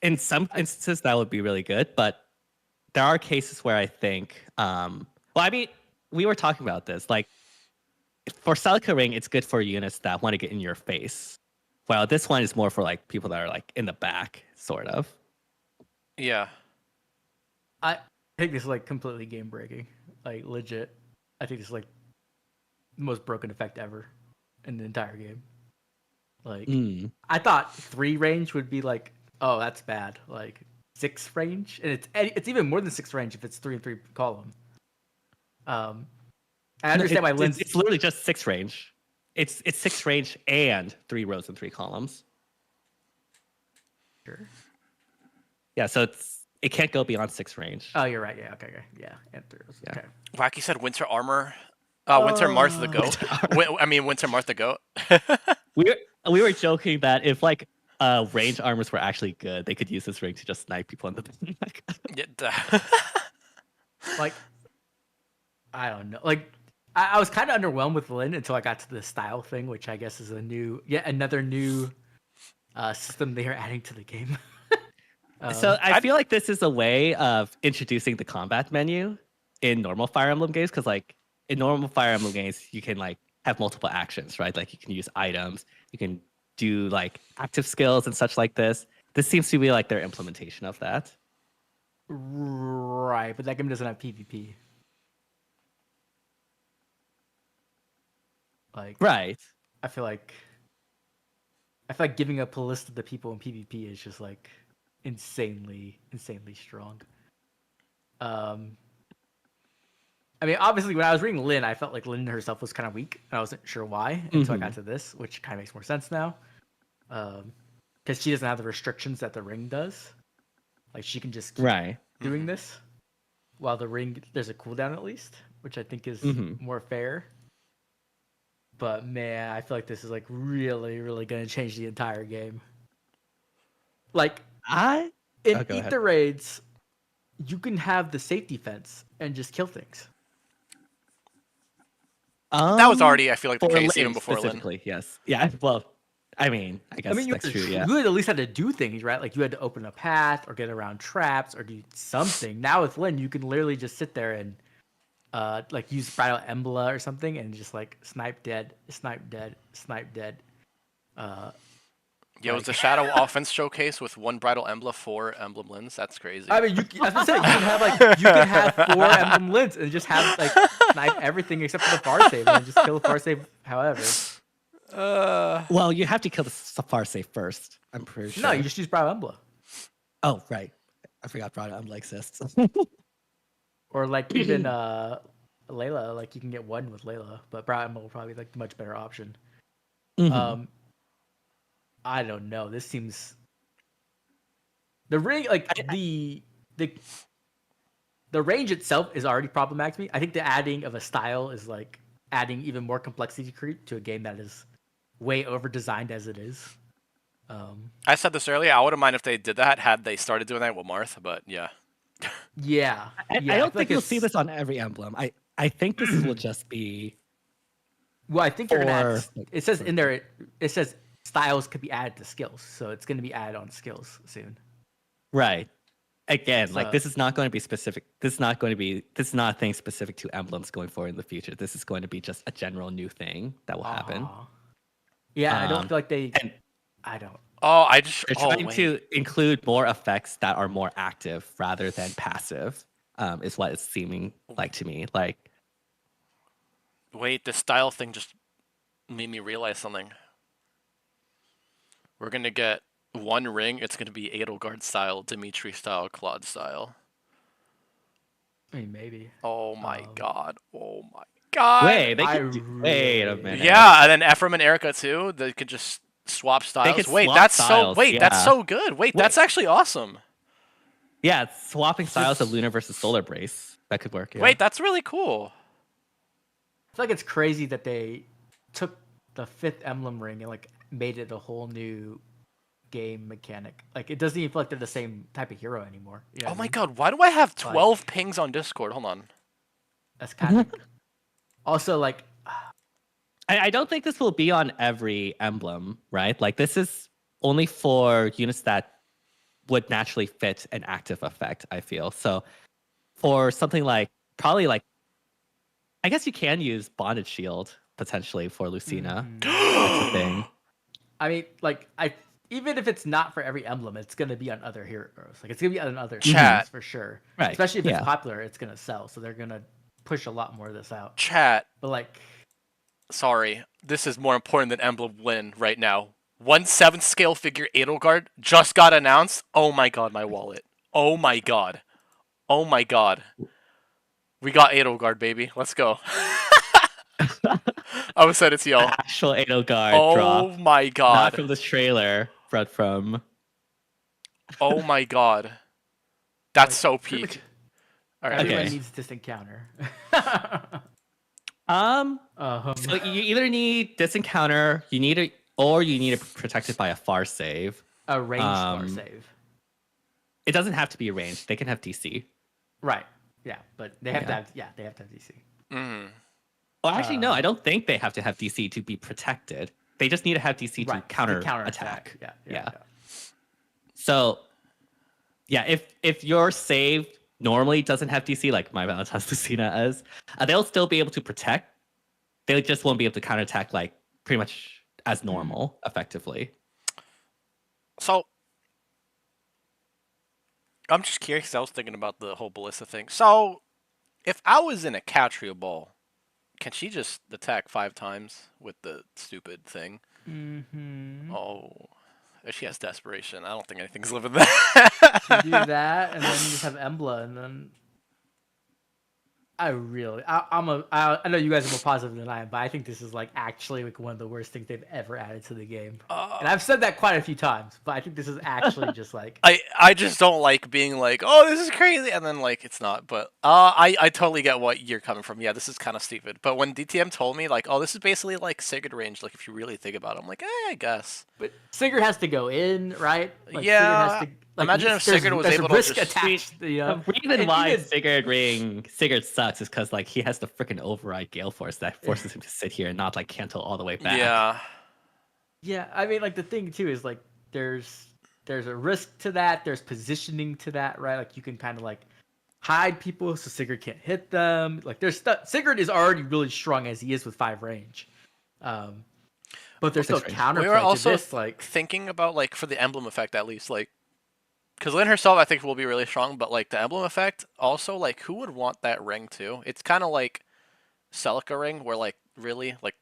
in some instances that would be really good, but there are cases where I think, well, I mean, we were talking about this. Like for Celica Ring, it's good for units that want to get in your face. While this one is more for like people that are like in the back, sort of. Yeah. I think this is like completely game breaking. Like legit. I think this is like the most broken effect ever in the entire game. Like I thought 3 range would be like, oh, that's bad. Like 6 range, and it's even more than 6 range if it's 3 and 3 column. I understand why Lynn's. It's literally just 6 range. It's 6 range and 3 rows and 3 columns. Sure. Yeah, so it can't go beyond 6 range. Oh, you're right. Yeah. Okay. Yeah. And 3 rows. Yeah. Okay. Wacky said Winter Armor. Winter Martha the Goat. Winter Martha Goat. We were joking that if like range armors were actually good, they could use this ring to just snipe people in the back. Yeah, Like, I don't know. Like, I was kind of underwhelmed with Lynn until I got to the style thing, which I guess is yet another new system they are adding to the game. So I feel like this is a way of introducing the combat menu in normal Fire Emblem games, because like in normal Fire Emblem games, you can like have multiple actions, right? Like you can use items, you can do like active skills and such like this. This seems to be like their implementation of that. Right, but that game doesn't have PvP. Like, Right. I feel like giving up a list of the people in PvP is just like insanely strong. I mean, obviously, when I was reading Lynn, I felt like Lynn herself was kind of weak, and I wasn't sure why until I got to this, which kind of makes more sense now. Because she doesn't have the restrictions that the ring does. Like, she can just keep doing this, while the ring, there's a cooldown at least, which I think is more fair. But man, I feel like this is like really, really going to change the entire game. Like, in Eat the Raids, you can have the safety fence and just kill things. that was already, I feel like, the For case Lynn even before Lynn. specifically, yes. Yeah, well, I mean, I guess that's true, yeah. You at least had to do things, right? Like you had to open a path or get around traps or do something. Now with Lynn, you can literally just sit there and like use Bridal Embla or something and just like snipe dead, snipe dead, snipe dead. Yeah, it was a Shadow Offense showcase with 1 Bridal Embla, 4 Emblem Lens. That's crazy. I mean, as I said, you can have 4 Emblem Lints and just have like snipe everything except for the far save and just kill the far save however. Well, you have to kill the Farsafe first. I'm pretty sure. No, you just use Brow Embla. Oh, right. I forgot Brown Embla exists. Or like even Layla, like you can get one with Layla, but Brow Embla will probably be like the much better option. Mhm. I don't know. This seems the ring like the range itself is already problematic to me. I think the adding of a style is like adding even more complexity creep to a game that is way over designed as it is. I said this earlier. I wouldn't mind if they did that had they started doing that with Marth, but yeah. Yeah, I yeah. don't feel think like you'll see this on every emblem. I think this will just be. Well, I think you're gonna add. Or- It says in there. It says styles could be added to skills, so it's gonna be added on skills soon. Right. Again, like So- this is not going to be specific. This is not a thing specific to emblems going forward in the future. This is going to be just a general new thing that will happen. Aw. Yeah, I don't feel like they. And I don't. Oh, I just. they're Oh, trying wait. to include more effects that are more active rather than passive. Is what it's seeming like to me. Like, Wait, the style thing just made me realize something. We're gonna get one ring. It's gonna be Edelgard style, Dimitri style, Claude style. I mean, maybe. Oh my god. Oh my god. wait, they I could wait a really- minute. Yeah, and then Ephraim and Erica too. They could just swap styles. could Wait, swap that's styles, so. Wait, that's yeah. so good. Wait, that's actually awesome. Yeah, it's swapping styles of Lunar versus Solar Brace. That could work. Yeah. Wait, that's really cool. I feel like it's crazy that they took the 5th emblem ring and like made it a whole new game mechanic. Like it doesn't even feel like they're the same type of hero anymore. You know Oh what I my mean? god, why do I have 12 pings on Discord? Hold on. That's kind of. Also, like, I don't think this will be on every emblem, right? Like this is only for units that would naturally fit an active effect, I feel. So for something like probably like I guess you can use Bonded Shield potentially for Lucina. That's a thing. I mean, like, even if it's not for every emblem, it's gonna be on other heroes. Like, it's gonna be on other Chat. heroes for sure. Right, Especially if yeah. it's popular, it's gonna sell. So they're gonna push a lot more of this out. Chat. But like, Sorry, this is more important than Emblem LYN right now. 1/7 scale figure Edelgard just got announced. Oh my god, my wallet. Oh my god. Oh my god. We got Edelgard, baby. Let's go. I was excited to y'all. Actual Edelgard Oh drop. my Not god. from this trailer, but from Oh my god. That's so peak. Alright. everyone Okay. needs this encounter. So you either need this encounter, you need it, or you need it protected by a far save. A ranged bar Um, save. It doesn't have to be ranged. They can have DC. Right. Yeah, but they have to Yeah. have. Yeah, they have to have DC. Mm. Well, actually, no. I don't think they have to have DC to be protected. They just need to have DC to Right. counter the attack. Yeah. Yeah. So, yeah, if your save normally doesn't have DC, like my Valentine's Lucina is, they'll still be able to protect. They just won't be able to counterattack like pretty much as normal, effectively. So, I'm just curious 'cause I was thinking about the whole ballista thing. So, if I was in a Catria ball, can she just attack 5 times with the stupid thing? Mm-hmm. Oh, if she has desperation. I don't think anything's living that. You do that, and then you just have Embla, and then I know you guys are more positive than I am, but I think this is like actually like one of the worst things they've ever added to the game. And I've said that quite a few times, but I think this is actually just like I just don't like being like, oh, this is crazy, and then like it's not. But I totally get what you're coming from. Yeah, this is kind of stupid. But when DTM told me like, oh, this is basically like Sigurd range, like if you really think about it, I'm like, I guess. But Sigurd has to go in, right? Like, Yeah, Sigurd has to, like, imagine if there's- Sigurd was there's able a to risk just- attached. You know? The reason And why even- Sigurd sucks is because like he has the freaking override Gale Force that forces him to sit here and not like cancel all the way back. Yeah. Yeah, I mean, like the thing too is like there's a risk to that. There's positioning to that, right? Like you can kind of like hide people so Sigurd can't hit them. Like there's stuff. Sigurd is already really strong as he is with 5 range, but there's still Six range. counterplay We were also to this. Like thinking about like for the emblem effect at least, like because LYN herself I think will be really strong, but like the emblem effect also like who would want that ring too? It's kind of like Celica ring where like really like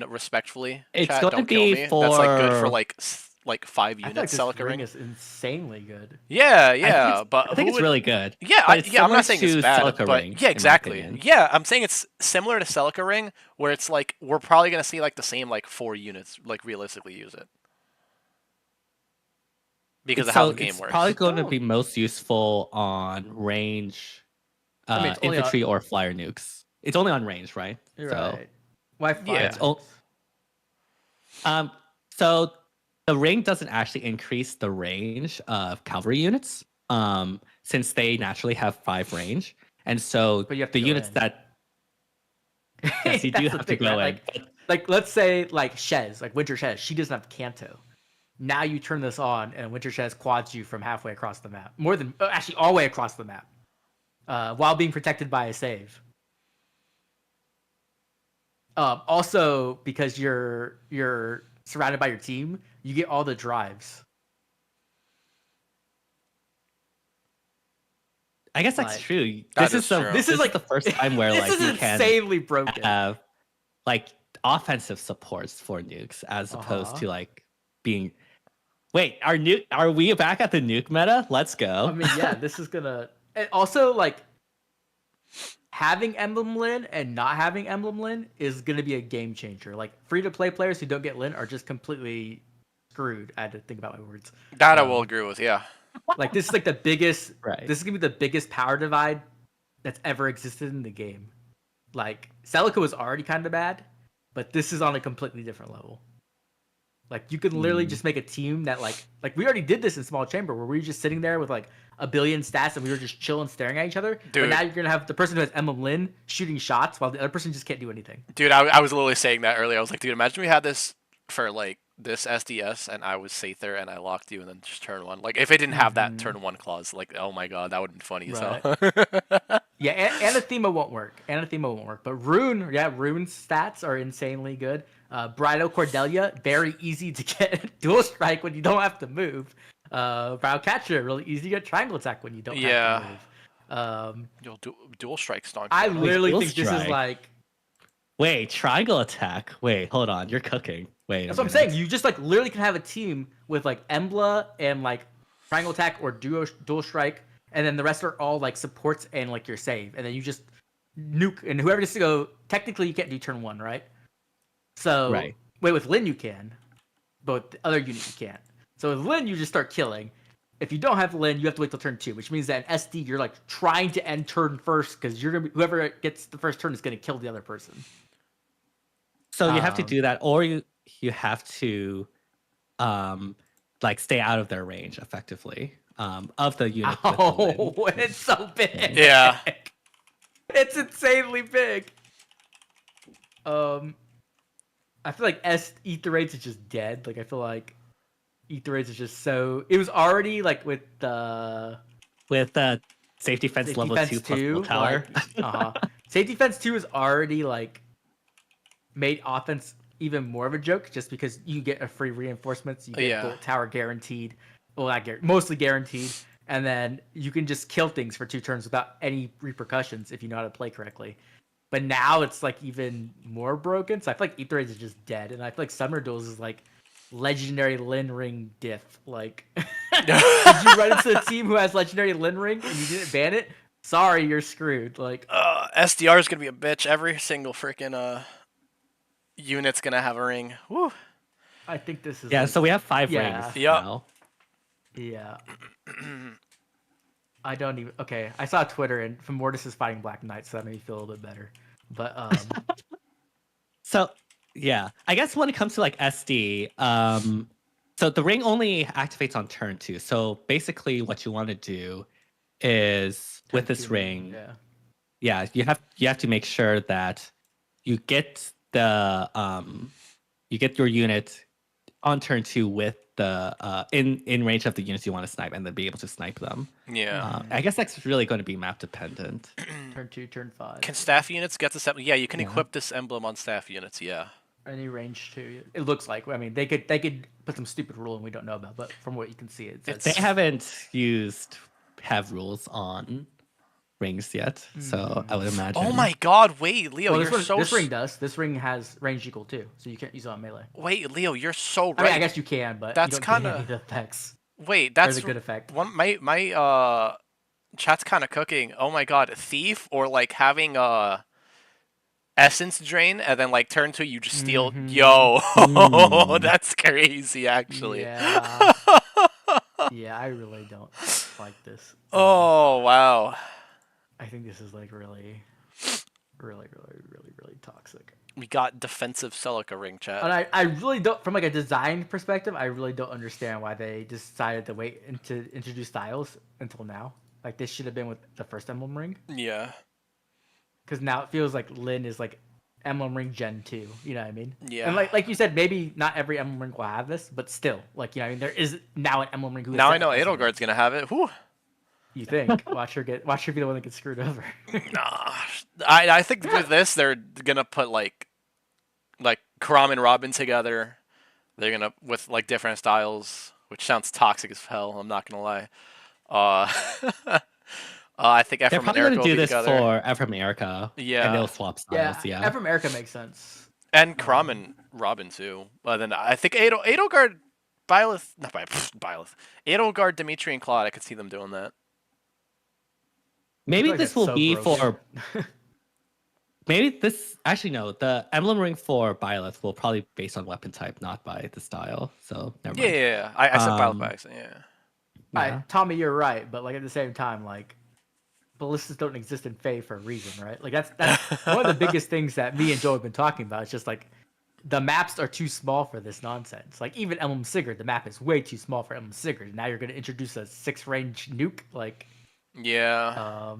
respectfully, It's chat, going to don't kill be me. That's like good for for. like 5 I feel like units. this Celica ring ring. is insanely good. Yeah, I think yeah, but I think who it's would? really good. Yeah, But it's yeah. I'm similar not saying it's to bad, Celica but Ring, yeah, in my exactly. opinion. Yeah, I'm saying it's similar to Celica ring, where it's like we're probably gonna see like the same like 4 units like realistically use it because of how So the game it's probably works. going to Don't. be most useful on range, I mean, it's only on. infantry or flyer nukes. It's only on range, right? You're So right. Why Yeah. fire it's o- nukes? um. So the ring doesn't actually increase the range of cavalry units, since they naturally have 5 range, and so But you have to the go units in. that yes, you do That's the have to thing, go right? in. Like let's say like Shez, like Winter Shez, she doesn't have Kanto. Now you turn this on, and Winter Shez quads you from halfway across the map, more than actually all the way across the map, while being protected by a save. Also, because you're surrounded by your team, you get all the drives. I guess that's Like true. That is true. this This is is like the first time where this like is you can insanely broken. have like offensive supports for nukes as opposed Uh-huh. to like being. Wait, are we back at the nuke meta? Let's I go. mean, yeah, this is gonna. And also, like having Emblem Lyn and not having Emblem Lyn is gonna be a game changer. Like free to play players who don't get Lyn are just completely screwed. I had to think about my words. That I will agree with. Yeah. Like this is like the biggest. Right. This is gonna be the biggest power divide that's ever existed in the game. Like Celica was already kind of bad, but this is on a completely different level. Like you can literally just make a team that like we already did this in Small Chamber where we were just sitting there with like a billion stats and we were just chilling staring at each other. But Dude. now you're gonna have the person who has Emblem Lyn shooting shots while the other person just can't do anything. Dude, I was literally saying that earlier. I was like, dude, imagine we had this for like this SDS and I was Sather and I locked you and then just turn one. Like if it didn't have that turn one clause, like oh my god, that would have been funny as hell. Yeah, Anathema won't work. Anathema won't work. But Rune, yeah, Rune's stats are insanely good. Bridal Cordelia, very easy to get dual strike when you don't have to move. Bridal Catcher, really easy to get triangle attack when you don't have to move. Yo, dual strike stonk. I literally dual think this is strike. like Wait, triangle attack. Wait, hold on. You're cooking. Wait. that's what I'm saying. You just like literally can have a team with like Embla and like triangle attack or dual strike, and then the rest are all like supports and like your save, and then you just nuke and whoever gets to go. Technically, you can't do turn one, right? So Right. wait, with Lyn you can, but with the other unit you can't. So with Lyn you just start killing. If you don't have Lyn, you have to wait till turn 2, which means that in SD you're like trying to end turn first because you're gonna be, whoever gets the first turn is gonna kill the other person. So you have to do that, or you have to, like stay out of their range effectively, of the unit. with the Lyn. Oh, it's so big. Yeah. It's insanely big. I feel like Ether Raids is just dead. Like I feel like Ether Raids is just so. It was already like with the Safety fence Safety level Fence 2 plus 2, full tower. Safety Fence 2 is already like made offense even more of a joke just because you get a free reinforcements, you get Bolt Tower guaranteed. Well, not mostly guaranteed, and then you can just kill things for 2 turns without any repercussions if you know how to play correctly. But now it's like even more broken, so I feel like Ether Raids is just dead, and I feel like Summer Duels is like legendary Lyn Ring diff. Like, did you run into a team who has legendary Lyn Ring and you didn't ban it? Sorry, you're screwed. Like, SDR is gonna be a bitch. Every single freaking unit's gonna have a ring. Woo. I think this is Yeah, like, so we have 5 Yeah. rings Yup. now. yeah. I don't even. Okay, I saw Twitter and from Mortis is fighting Black Knight, so that made me feel a little bit better. But So yeah, I guess when it comes to like SD, so the ring only activates on turn 2. So basically, what you want to do is with this ring, yeah, you have to make sure that you get the you get your unit on turn 2 with the in range of the units you want to snipe, and then be able to snipe them. Yeah. I guess that's really going to be map dependent. turn 2, turn 5. Can staff units get this? Yeah, you can Yeah. equip this emblem on staff units. Yeah. Any range 2. It looks like. I mean, they could put some stupid rule and we don't know about, but from what you can see, it says They haven't used have rules on rings yet, so I would imagine. Oh my God! Wait, Leo, Well, you're so this ring does. This ring has range equal too, so you can't use it on melee. Wait, Leo, you're so right. I mean, I guess you can, but That's you don't get any kinda- of the effects. Wait, Or that's the good effect. one. My chat's kind of cooking. Oh my God, thief or like having essence drain and then like turn 2 you just steal. Yo, that's crazy actually. Yeah. Yeah, I really don't like this. Oh wow. I think this is like really toxic. We got defensive Celica ring chat. And I really don't, from like a design perspective, I really don't understand why they decided to wait and to introduce styles until now. Like this should have been with the first Emblem ring. Yeah. Because now it feels like Lyn is like Emblem ring Gen 2. You know what I mean? Yeah. And like you said, maybe not every Emblem ring will have this, but still, like, you know, I mean, there is now an Emblem ring who. Now I know Edelgard's gonna have it. Whew. You think? Watch her be the one that gets screwed over. Nah. I think with this they're gonna put like Karam and Robin together. They're gonna with like different styles, which sounds toxic as hell. I'm not gonna lie. I think They're Ephraim and probably Erica gonna will do be this together. for Ephraim and Erica. Yeah. And they'll swap styles. Yeah. Ephraim Erica makes sense. And Karam and Robin too. But then I think Edelgard, Byleth, not Byleth, Edelgard, Dimitri, and Claude. I could see them doing that. Maybe like this it's will so be broken. for. Maybe this actually no. The emblem ring for Byleth will probably be based on weapon type, not by the style. So never mind. Yeah. I said Byleth by accident. Yeah. Yeah. Tommy, you're right, but like at the same time, like ballistas don't exist in Fae for a reason, right? Like that's one of the biggest things that me and Joe have been talking about. It's just like the maps are too small for this nonsense. Like even Emblem Sigurd, the map is way too small for Emblem Sigurd. Now you're gonna introduce a 6-range nuke, like Yeah.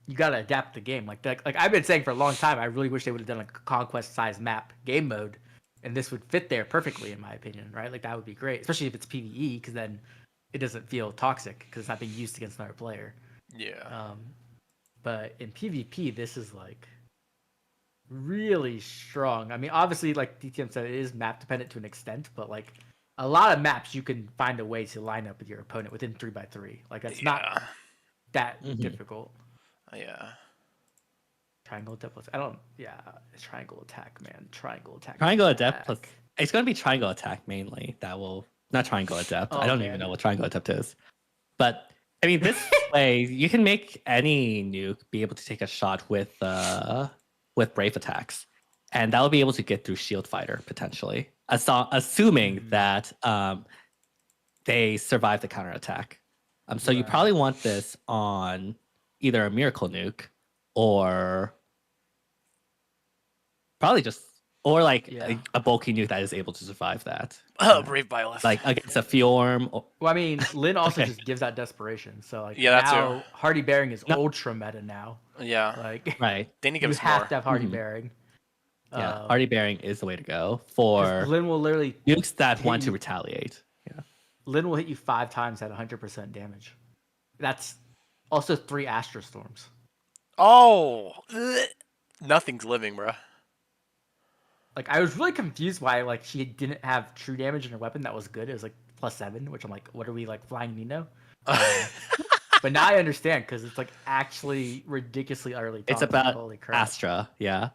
you gotta adapt the game. Like I've been saying for a long time, I really wish they would have done like a conquest-sized map game mode, and this would fit there perfectly, in my opinion, right? Like that would be great, especially if it's PVE, because then it doesn't feel toxic because it's not being used against another player. Yeah. But in PvP, this is like really strong. I mean, obviously, like DTM said, it is map dependent to an extent, but like a lot of maps, you can find a way to line up with your opponent within 3x3. Like that's not that difficult. Yeah. Triangle adept plus, I don't. Yeah, it's triangle attack, man. Triangle attack. Triangle adept plus. It's going to be triangle attack mainly. That will not triangle adept. Oh, I don't even know what triangle adept is. But I mean, this way you can make any nuke be able to take a shot with brave attacks, and that will be able to get through shield fighter potentially, assuming that they survive the counterattack. So you probably want this on either a miracle nuke or probably just like a bulky nuke that is able to survive that. Brave Byleth. Like against a Fjorm. Well, I mean, Lyn also just gives out desperation. So like Yeah, that now too. Hardy Bearing is ultra meta now. Yeah. Like Right. They need to give you us have more. to have Hardy Bearing. Yeah, Hardy Bearing is the way to go 'Cause for Lyn will literally nukes that hit want to you- retaliate. Yeah. Lyn will hit you 5 times at 100% damage. That's also 3 Astra Storms. Oh, nothing's living, bro. Like I was really confused why like she didn't have true damage in her weapon that was good. It was like +7, which I'm like, what are we like flying Nino? But now I understand because it's like actually ridiculously utterly. It's toxic. about Holy crap. Astra, yeah.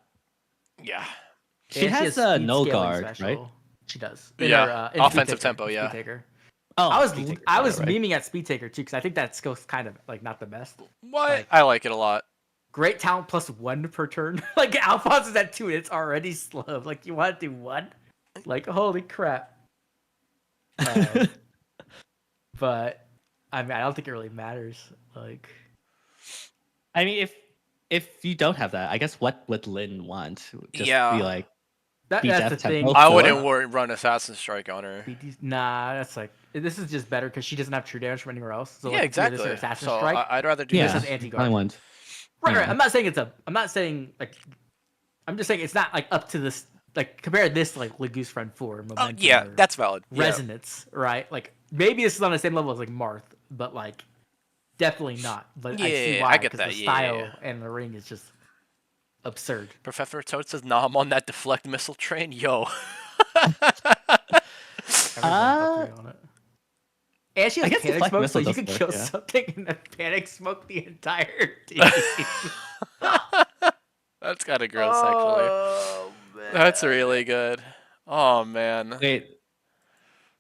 Yeah. She And has speed no scaling guard, right? special. She does. Yeah, in offensive Speed Taker, tempo, in yeah. Speed Taker. Oh, I was Speed Taker, I was right. memeing at Speed Taker too because I think that skill's kind of like not the best. What? Like- I like it a lot. Great talent +1 per turn. Like Alphonse is at 2 and it's already slow. Like you want to do 1? Like holy crap. But I mean I don't think it really matters. Like I mean, if you don't have that, I guess what would Lyn want? Just Yeah. be like, that's Be the death thing. tempo. I Four? wouldn't run Assassin Strike on her. Nah, that's like this is just better because she doesn't have true damage from anywhere else. So Yeah, like, exactly. This or Assassin So Strike. I'd rather do yeah, This this. is anti-guard. I want. Right. Yeah. I'm not saying I'm not saying like. I'm just saying it's not like up to this. Like compare this to, like Legoose Friend 4 momentum. Yeah, or that's valid. Yeah. resonance, right? Like maybe this is on the same level as like Marth, but like definitely not. But I see Yeah, why. I get 'cause that, The yeah, style yeah. and the ring is just absurd. Professor Toad says, "Nah, I'm on that deflect missile train, yo." Everyone's up there on it. And she I has guess panic deflect smoke, so missile you does can work, kill yeah. something and then panic smoke the entire team. That's kind of gross, actually. Oh That's man. really good. Oh man. Wait,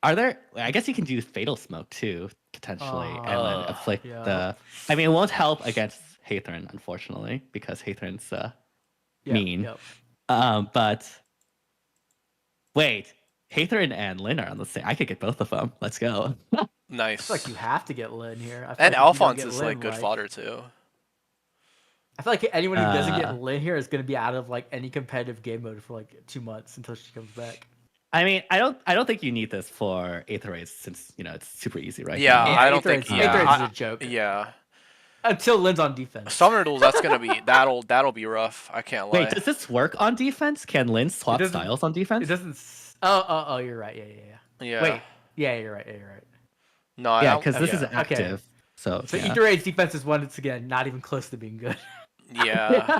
are there? I guess you can do fatal smoke too, potentially, and then afflict yeah. the. I mean, it won't help against Hathorn, unfortunately, because Hathorn's mean. Yep. But wait, Hathorn and Lyn are on the same. I could get both of them. Let's go. I Nice. feel like you have to get Lyn here. I feel And like if you don't Alphonse get is Lyn, like good fodder too. I feel like anyone who doesn't get Uh, Lyn here is going to be out of like any competitive game mode for like 2 months until she comes back. I mean, I don't think you need this for Aether Rays since it's super easy right Yeah, now. I don't think. Aether Yeah, Raid's I- is a joke. yeah. Until Lyn's on defense. Summoner duels. That's gonna be that'll be rough. I can't lie. Wait, does this work on defense? Can Lyn swap doesn't- styles on defense? It doesn't. Oh, you're right. Yeah. Yeah. Wait. Yeah, you're right. No, I Yeah, don't. because this yeah. is active. So So yeah. Aether Raid's defense is once again not even close to being good. Yeah.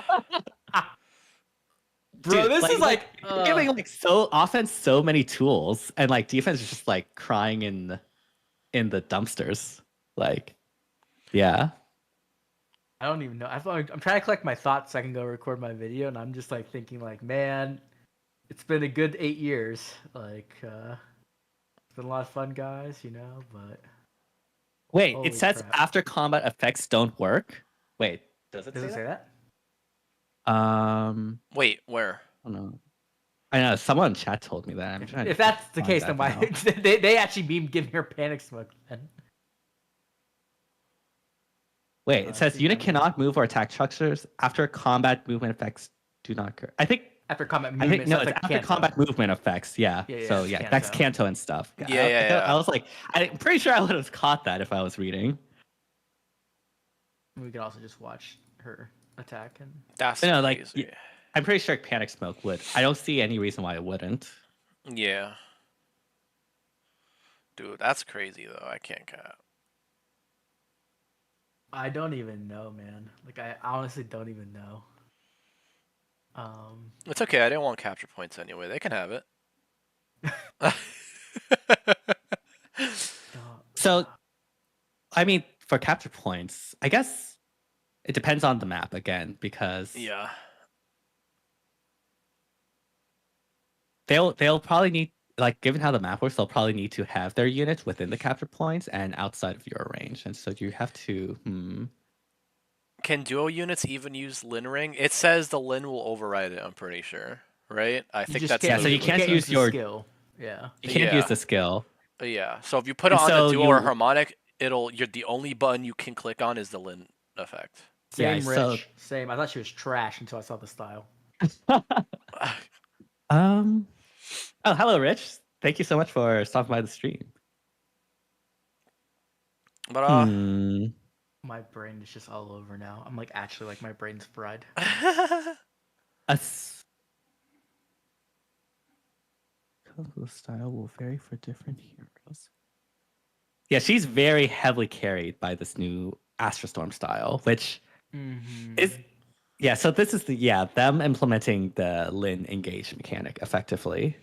Bro, Dude, this is like giving like so offense so many tools, and like defense is just like crying in the dumpsters. Like, yeah. I don't even know. I'm trying to collect my thoughts so I can go record my video, and I'm just like thinking like, man, it's been a good 8 years. Like, it's been a lot of fun, guys, but Wait, Holy it says crap. after combat effects don't work. Wait, does it does it say say that? that? Wait, where? I don't know. I know someone in chat told me that. I'm trying. If that's the find case, that then why now. they actually mean giving her panic smoke then? Wait, it says see unit that. cannot move or attack structures after combat movement effects do not occur. I think After combat I movement, think no, so it's like after Kanto. combat movement effects. Yeah. Yeah, So it's yeah, Kanto. that's Kanto and stuff. Yeah. I was like, I'm pretty sure I would have caught that if I was reading. We could also just watch her attack and That's No, like, crazy. I'm pretty sure panic smoke would. I don't see any reason why it wouldn't. Yeah. Dude, that's crazy though. I can't cap. I don't even know, man. Like I honestly don't even know. It's okay. I didn't want capture points anyway. They can have it. So, I mean, for capture points, I guess it depends on the map again because Yeah. they'll probably need, like, given how the map works, they'll probably need to have their units within the capture points and outside of your range, and so you have to. Can duo units even use Lyn Ring? It says the Lyn will override it. I'm pretty sure, right? I think just that's Yeah, can't, so you what- can't use the your- skill. Yeah. You can't Yeah. use the skill. Yeah. So if you put it And on so the duo or you- harmonic, you're the only button you can click on is the Lyn effect. Same, Yeah, so- Rich. Same. I thought she was trash until I saw the style. Oh, hello, Rich. Thank you so much for stopping by the stream. But My brain is just all over now. I'm like actually like my brain's fried. The style will vary for different heroes. Yeah, she's very heavily carried by this new Astrostorm style, which is so this is them implementing the Lyn engage mechanic effectively.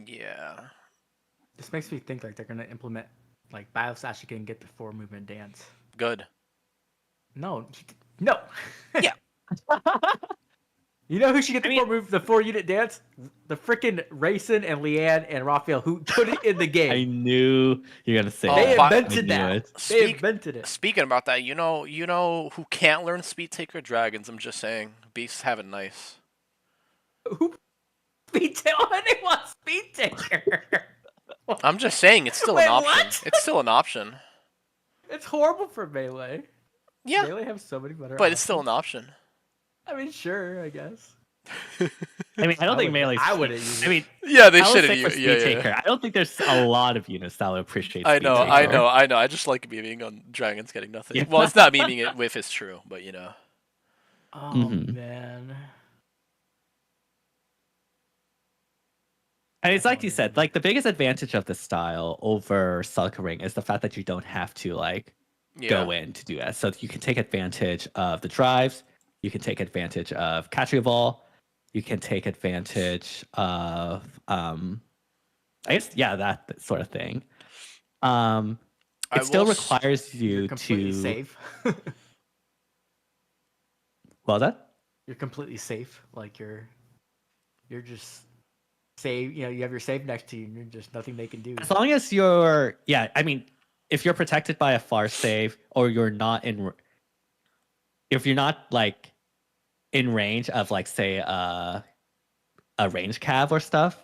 yeah. This makes me think like they're gonna implement like Bios actually can get the 4 movement dance. Good. No. Yeah. You know who should get the 4 unit dance? The freaking Rayson and Leanne and Raphael who put it in the I game. knew you're gonna say They that. invented I knew that. it. They invented it. Speaking about that, you know who can't learn Speed Taker Dragons? I'm just saying, Beasts have it nice. Who speed taker? They want speed taker. I'm just saying, it's still Wait, an option. what? It's still an option. It's horrible for Melee. Yeah, Melee have so many better but it's still options. an option. I mean, sure, I guess. I mean, I don't think Melee. I wouldn't use it. I mean, Yeah, they I would should say for have. Speed Yeah. Taker, I don't think there's a lot of units that would appreciate. I Speed know. Taker. I just like memeing on dragons getting nothing. Yeah. Well, it's not memeing it if it's true, but you know. Oh Mhm. man. And it's like you said, like the biggest advantage of this style over Sulka Ring is the fact that you don't have to like Yeah. go in to do that. So you can take advantage of the drives, you can take advantage of Catria Ball, you can take advantage of I guess that sort of thing. it still will requires You're you completely to. safe. Well, that You're completely safe. Like you're just save. You know, you have your save next to you, and you're just nothing they can do. as long as you're, yeah, I mean, if you're protected by a far save, or you're not in, if you're not like in range of like say a range cav or stuff,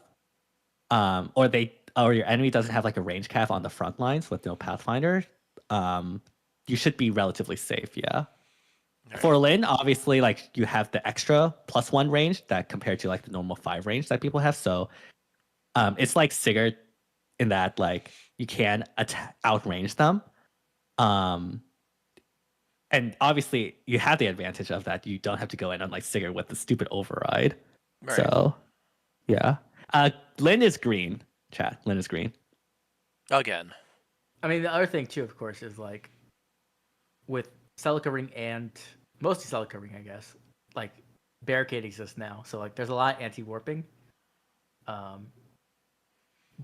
or your enemy doesn't have like a range cav on the front lines with no pathfinder, you should be relatively safe. Yeah. For Lyn, obviously, like you have the extra +1 range that compared to like the normal 5 range that people have. So, it's like Sigurd in that like you can outrange them. And obviously you have the advantage of that. You don't have to go in on like Sigurd with the stupid override. Right. So, yeah. Lyn is green. Chat. Lyn is green. Again. I mean, the other thing too, of course, is like with Celica Ring and mostly Celica Ring, I guess. Like barricade exists now, so like there's a lot of anti-warping.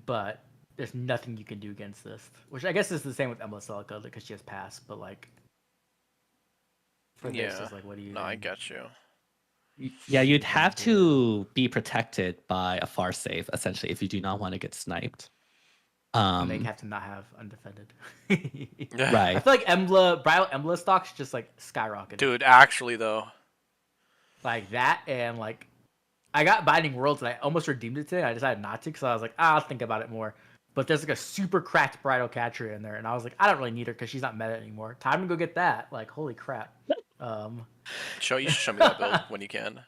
But there's nothing you can do against this, which I guess is the same with Emblem Celica because she has pass. But like for this, is like, what do you? No, I get you. Yeah, you'd have to be protected by a far save essentially if you do not want to get sniped. And they have to not have undefended. Right. I feel like Bridal Embla stocks just like skyrocketed. Dude, actually though. Like that, and like I got Binding Worlds and I almost redeemed it today. I decided not to because I was like, I'll think about it more. But there's like a super cracked Bridal Catria in there, and I was like, I don't really need her because she's not meta anymore. Time to go get that. Like, holy crap. You should show me that build when you can.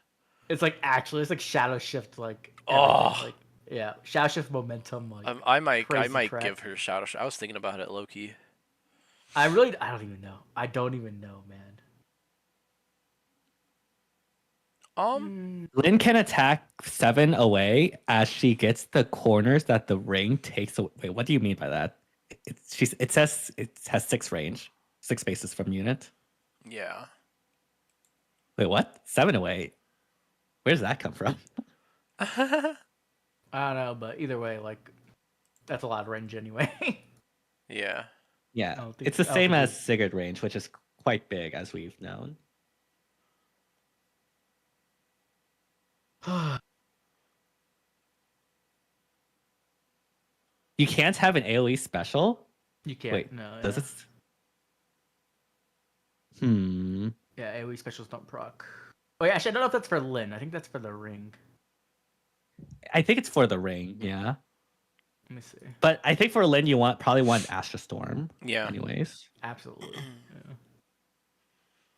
It's like actually, it's like Shadow Shift, like like yeah, Shadow Shift momentum. Like I might crack. give her Shadow. I was thinking about it, low key. I don't even know. I don't even know, man. Lyn can attack 7 away as she gets the corners that the ring takes away. Wait, what do you mean by that? It says it has 6 range, 6 spaces from unit. Yeah. Wait, what? 7 away? Where does that come from? I don't know, but either way, like that's a lot of range anyway. Yeah. Yeah, it's the same as Sigurd range, which is quite big as we've known. You can't have an AoE special? You can't. Wait, no. does Yeah. it? Yeah, AoE specials don't proc. Oh yeah, actually, I don't know if that's for Lyn. I think that's for the ring. I think it's for the ring, yeah. Let me see. But I think for Lyn, you probably want Astra Storm. Yeah. Anyways. Absolutely. Yeah.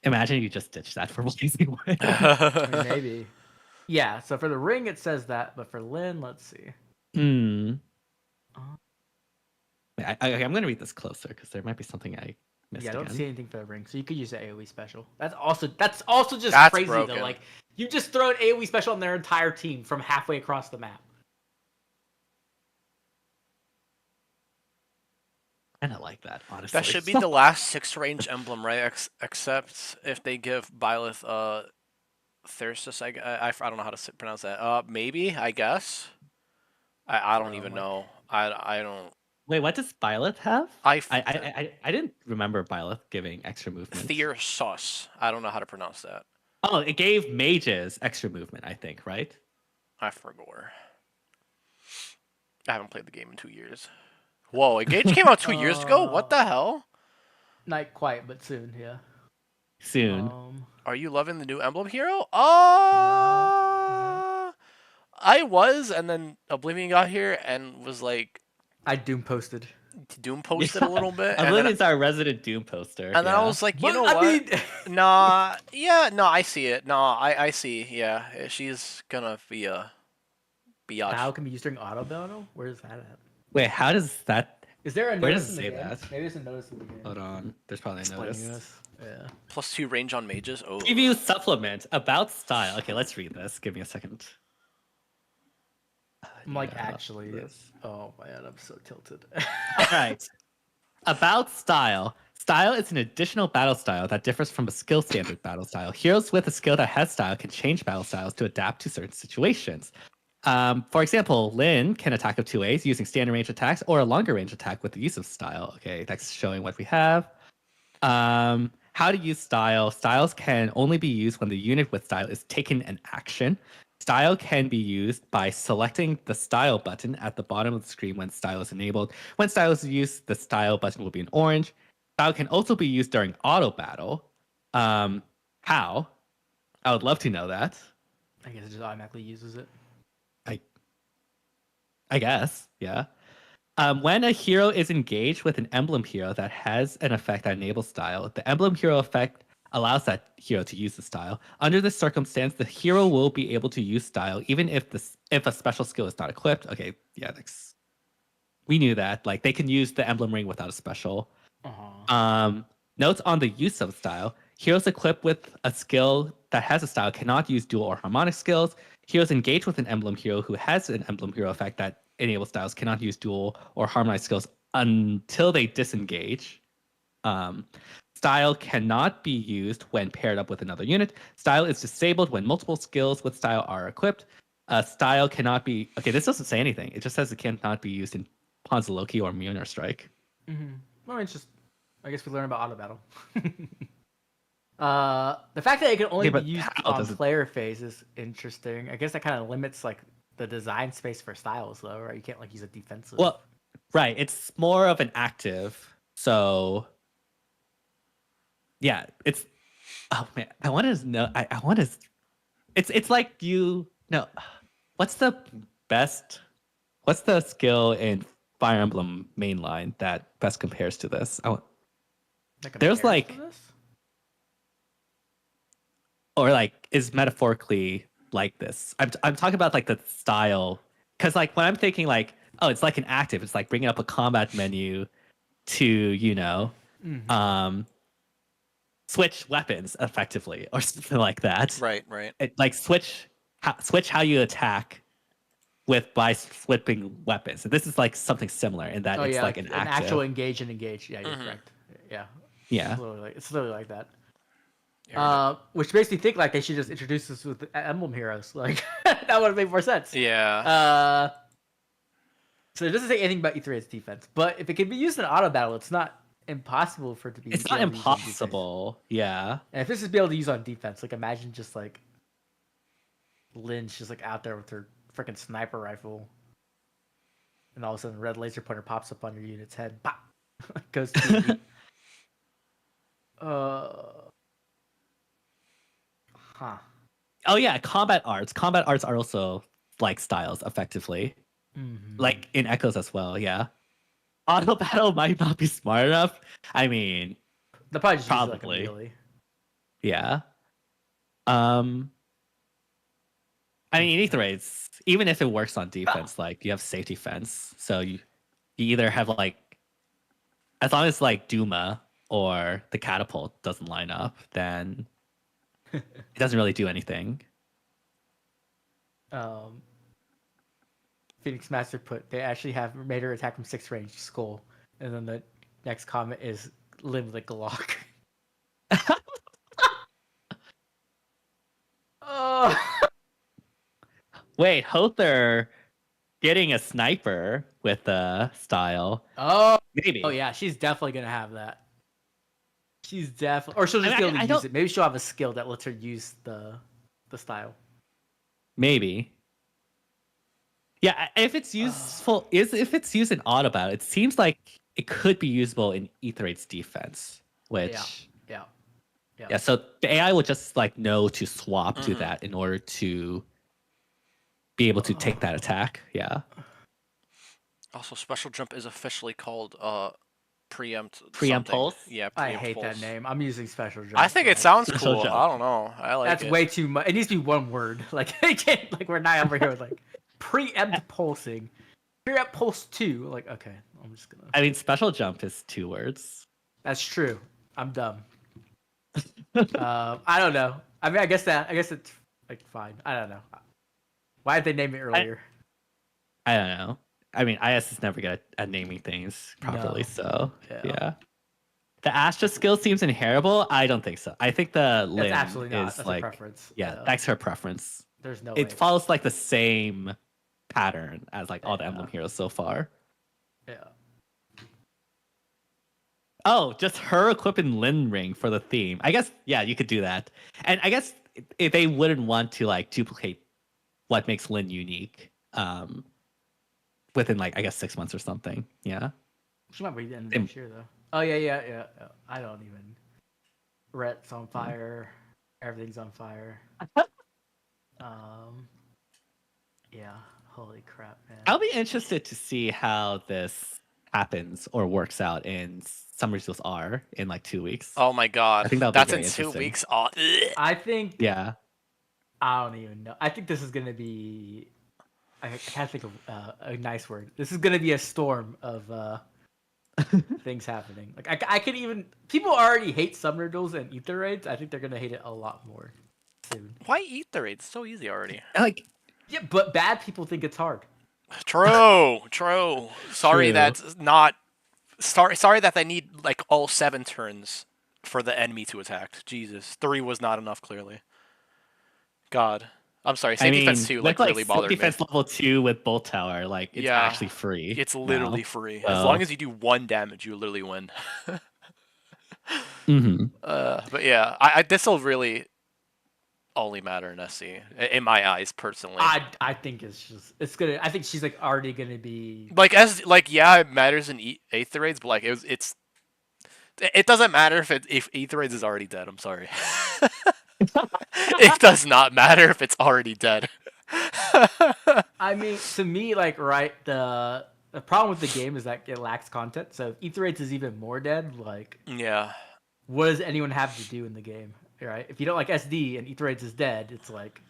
Imagine you just ditch that for Blazing Way. I mean, maybe. Yeah, so for the ring it says that, but for Lyn, let's see. I'm going to read this closer because there might be something I missed. Yeah, I don't again. see anything for the ring, so you could use the AoE special. That's also just That's crazy broken. though. Like you just throw an AoE special on their entire team from halfway across the map. I kind of like that, honestly. That should be the last 6 range emblem, right? Except if they give Byleth Thyrsus. I don't know how to pronounce that. Maybe, I guess. I don't even know. I don't. Wait, what does Byleth have? I didn't remember Byleth giving extra movement. Thyrsus. I don't know how to pronounce that. Oh, it gave mages extra movement, I think, right? I forgot. I haven't played the game in 2 years. Whoa, Engage came out 2 years ago? What the hell? Not quite, but soon, yeah. Soon. Are you loving the new emblem hero? I was, and then Oblivion got here and was like... I Doom posted a little bit. Oblivion's our resident Doom poster. And then I was like, you know what? Mean... Nah, yeah, no, I see it. No, I see, yeah. She's gonna be a biatch. How can be used during auto battle? Where's that at? Wait, how does that... Is there a Where notice does it in say the game? that? Maybe there's a notice in the game. Hold on. There's probably a notice. This. Yeah. +2 range on mages. Oh. Preview supplement about style. Okay, let's read this. Give me a second. I'm like, actually. Oh man, I'm so tilted. All right. About style. Style is an additional battle style that differs from a skill standard battle style. Heroes with a skill that has style can change battle styles to adapt to certain situations. For example, Lynn can attack of 2 ways using standard range attacks or a longer range attack with the use of style. Okay, that's showing what we have. How to use style. Styles can only be used when the unit with style is taking an action. Style can be used by selecting the style button at the bottom of the screen when style is enabled. When style is used, the style button will be in orange. Style can also be used during auto battle. How? I would love to know that. I guess it just automatically uses it. I guess, yeah. When a hero is engaged with an emblem hero that has an effect that enables style, the emblem hero effect allows that hero to use the style. Under this circumstance, the hero will be able to use style even if a special skill is not equipped. Okay, yeah, we knew that. Like they can use the emblem ring without a special. Notes on the use of style. Heroes equipped with a skill that has a style cannot use dual or harmonic skills. Heroes engaged with an emblem hero who has an emblem hero effect that enables styles cannot use dual or harmonic skills until they disengage. Style cannot be used when paired up with another unit. Style is disabled when multiple skills with style are equipped. Style cannot be... Okay, this doesn't say anything. It just says it cannot be used in Pawns of Loki or Mjolnir Strike. Well, it's just... I guess we learn about auto battle. The fact that it can only be used on player phase is interesting. I guess that kind of limits like the design space for styles, though, right? You can't like use a defensive. Well, right. It's more of an active. So, yeah, it's. Oh man, I want to know. I want to. It's like you know. What's the best? What's the skill in Fire Emblem mainline that best compares to this? There's like. Or like is metaphorically like this. I'm talking about like the style, because like when I'm thinking like, oh, it's like an active. It's like bringing up a combat menu to switch weapons effectively or something like that. Right. Like switch how you attack by flipping weapons. And this is like something similar in that it's like an active. Actual engage and engage. Yeah, you're correct. Yeah. Yeah. It's literally like that. Which makes me think like they should just introduce this with emblem heroes. Like that would have made more sense. Yeah. So it doesn't say anything about E3's defense, but if it can be used in auto battle, it's not impossible for it to be. It's not impossible. Yeah. And if this is be able to use on defense, like imagine just like Lynch just like out there with her freaking sniper rifle, and all of a sudden, a red laser pointer pops up on your unit's head. Pop! Goes to. Oh yeah, combat arts. Combat arts are also like styles, effectively, like in Echoes as well. Yeah, auto battle might not be smart enough. I mean, they'll probably just probably. Use it like immediately. Yeah. I mean, either way, even if it works on defense, like you have safety fence, so you either have like, as long as like Duma or the catapult doesn't line up, then it doesn't really do anything. Phoenix Master put they actually have made her attack from 6 range skull, and then the next comment is live like Glock. Oh. Wait, Hother getting a sniper with a style. Oh, maybe. Oh yeah, she's definitely gonna have that. She's definitely, or she'll just be able to use it. Maybe she'll have a skill that lets her use the style. Maybe. Yeah, if it's useful, if it's used in auto battle, it seems like it could be usable in Aetherite's defense. Which, yeah. So the AI will just like know to swap to that in order to be able to take that attack. Yeah. Also, special jump is officially called preempt pulse. Yeah, I hate that name. I'm using special jump. I think it sounds cool. I don't know. I like That's way too much. It needs to be one word. Like it can't. Like we're not over here with like preempt pulsing. Preempt pulse 2. Like okay, I'm just gonna. I mean, special jump is 2 words. That's true. I'm dumb. I don't know. I mean, I guess it's like fine. I don't know. Why did they name it earlier? I don't know. I mean, IS is never good at naming things properly, so yeah. The Astra skill seems inheritable. I don't think so. I think the LYN absolutely not. Is that's like a preference. Yeah, that's her preference. There's no. It follows like the same pattern as like all the Emblem heroes so far. Yeah. Oh, just her equipping LYN ring for the theme. I guess yeah, you could do that. And I guess if they wouldn't want to like duplicate what makes LYN unique, within like I guess 6 months or something. Yeah. She might wait the end of Im- next year though. Oh yeah. I don't even. Rhett's on fire. Everything's on fire. Um. Yeah. Holy crap, man. I'll be interested to see how this happens or works out in Summer Seals R in like 2 weeks. Oh my god, I think that'll be that's in very 2 interesting. weeks. Oh, I think. Yeah. I don't even know. I think this is gonna be. I can't think of a nice word. This is gonna be a storm of things happening. Like I could even. People already hate Summoner Duels and Ether Raids. I think they're gonna hate it a lot more soon. why eat the raid? It's so easy already. Like Yeah, but bad people think it's hard. True, true. Sorry True. that's not. Sorry that they need like all 7 turns for the enemy to attack. Jesus, 3 was not enough. Clearly. God, I'm sorry. I Same mean, defense 2 with like like really Silk bothered me. defense level 2 with Bolt Tower, like it's Yeah, actually free. It's now. literally free. As So- long as you do 1 damage, you literally win. Mhm. But yeah, I this will really only matter in SC in my eyes personally. I think it's gonna. I think she's like already gonna be. Like yeah, it matters in Aether Raids, but like it doesn't matter if Aether Raids is already dead. I'm sorry. It does not matter if it's already dead. I mean, to me, like the problem with the game is that it lacks content. So if Ether Raids is even more dead, like Yeah. what does anyone have to do in the game? Right? If you don't like SD and Ether Raids is dead, it's like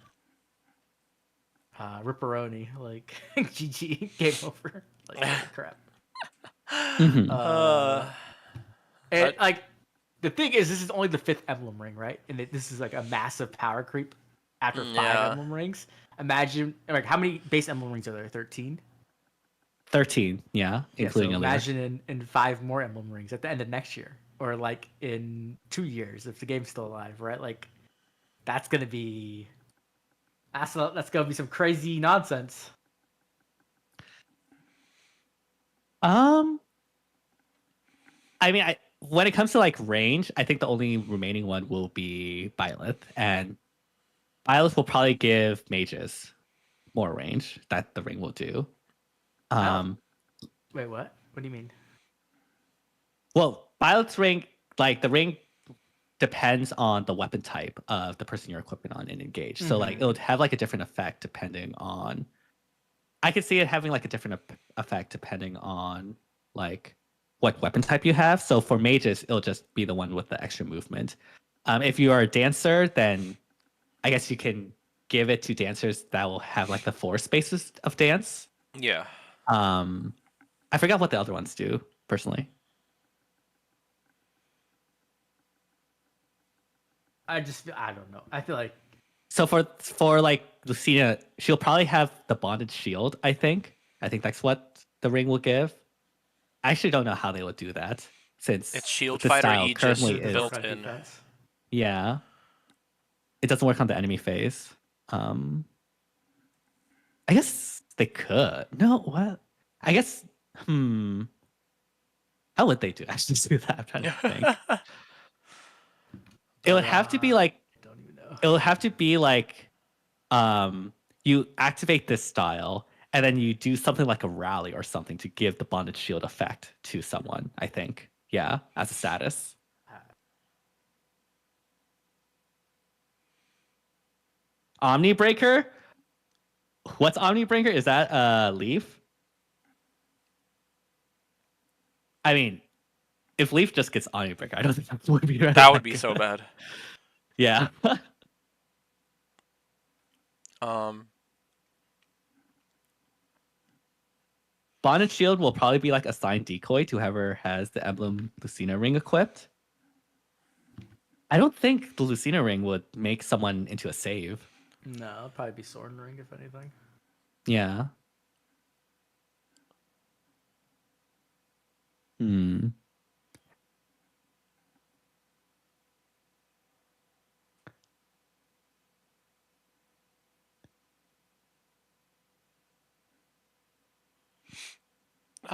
Ripperoni, like GG, game over. Like holy crap. Mhm. And like the thing is, this is only the 5th emblem ring, right? And this is like a massive power creep after 5 Yeah. emblem rings. Imagine like how many base emblem rings are there? 13. 13, yeah, Yeah, so including Aaliyah. imagine in 5 more emblem rings at the end of next year, or like in 2 years if the game's still alive, right? Like that's gonna be that's gonna be some crazy nonsense. I mean, when it comes to like range, I think the only remaining one will be Violet, and Violet will probably give mages more range that the ring will do. Wait, what? What do you mean? Well, Violet's ring, like the ring depends on the weapon type of the person you're equipping on and engage. So like it would have like a different effect depending on. I could see it having like a different effect depending on like what weapon type you have. So for mages, it'll just be the one with the extra movement. If you are a dancer, then I guess you can give it to dancers that will have like the 4 spaces of dance. Yeah. I forgot what the other ones do personally. I don't know. I feel like So for like Lucina, she'll probably have the bonded shield. I think that's what the ring will give. I actually don't know how they would do that since It's Shield the Fighter style Aegis currently is built in. defense. yeah. It doesn't work on the enemy phase. I guess they could. No, what? I guess. How would they actually do that? I'm trying to think. It would have to be like. I don't even know. It would have to be like, you activate this style and then you do something like a rally or something to give the bonded shield effect to someone. I think, yeah, as a status. Omnibreaker. What's Omnibreaker? Is that Leaf? I mean, if Leaf just gets Omnibreaker, I don't think that would be right. That would be so bad. Yeah. Bonded shield will probably be like assigned decoy to whoever has the emblem Lucina ring equipped. I don't think the Lucina ring would make someone into a save. No, it'll probably be Sword Ring if anything. Yeah.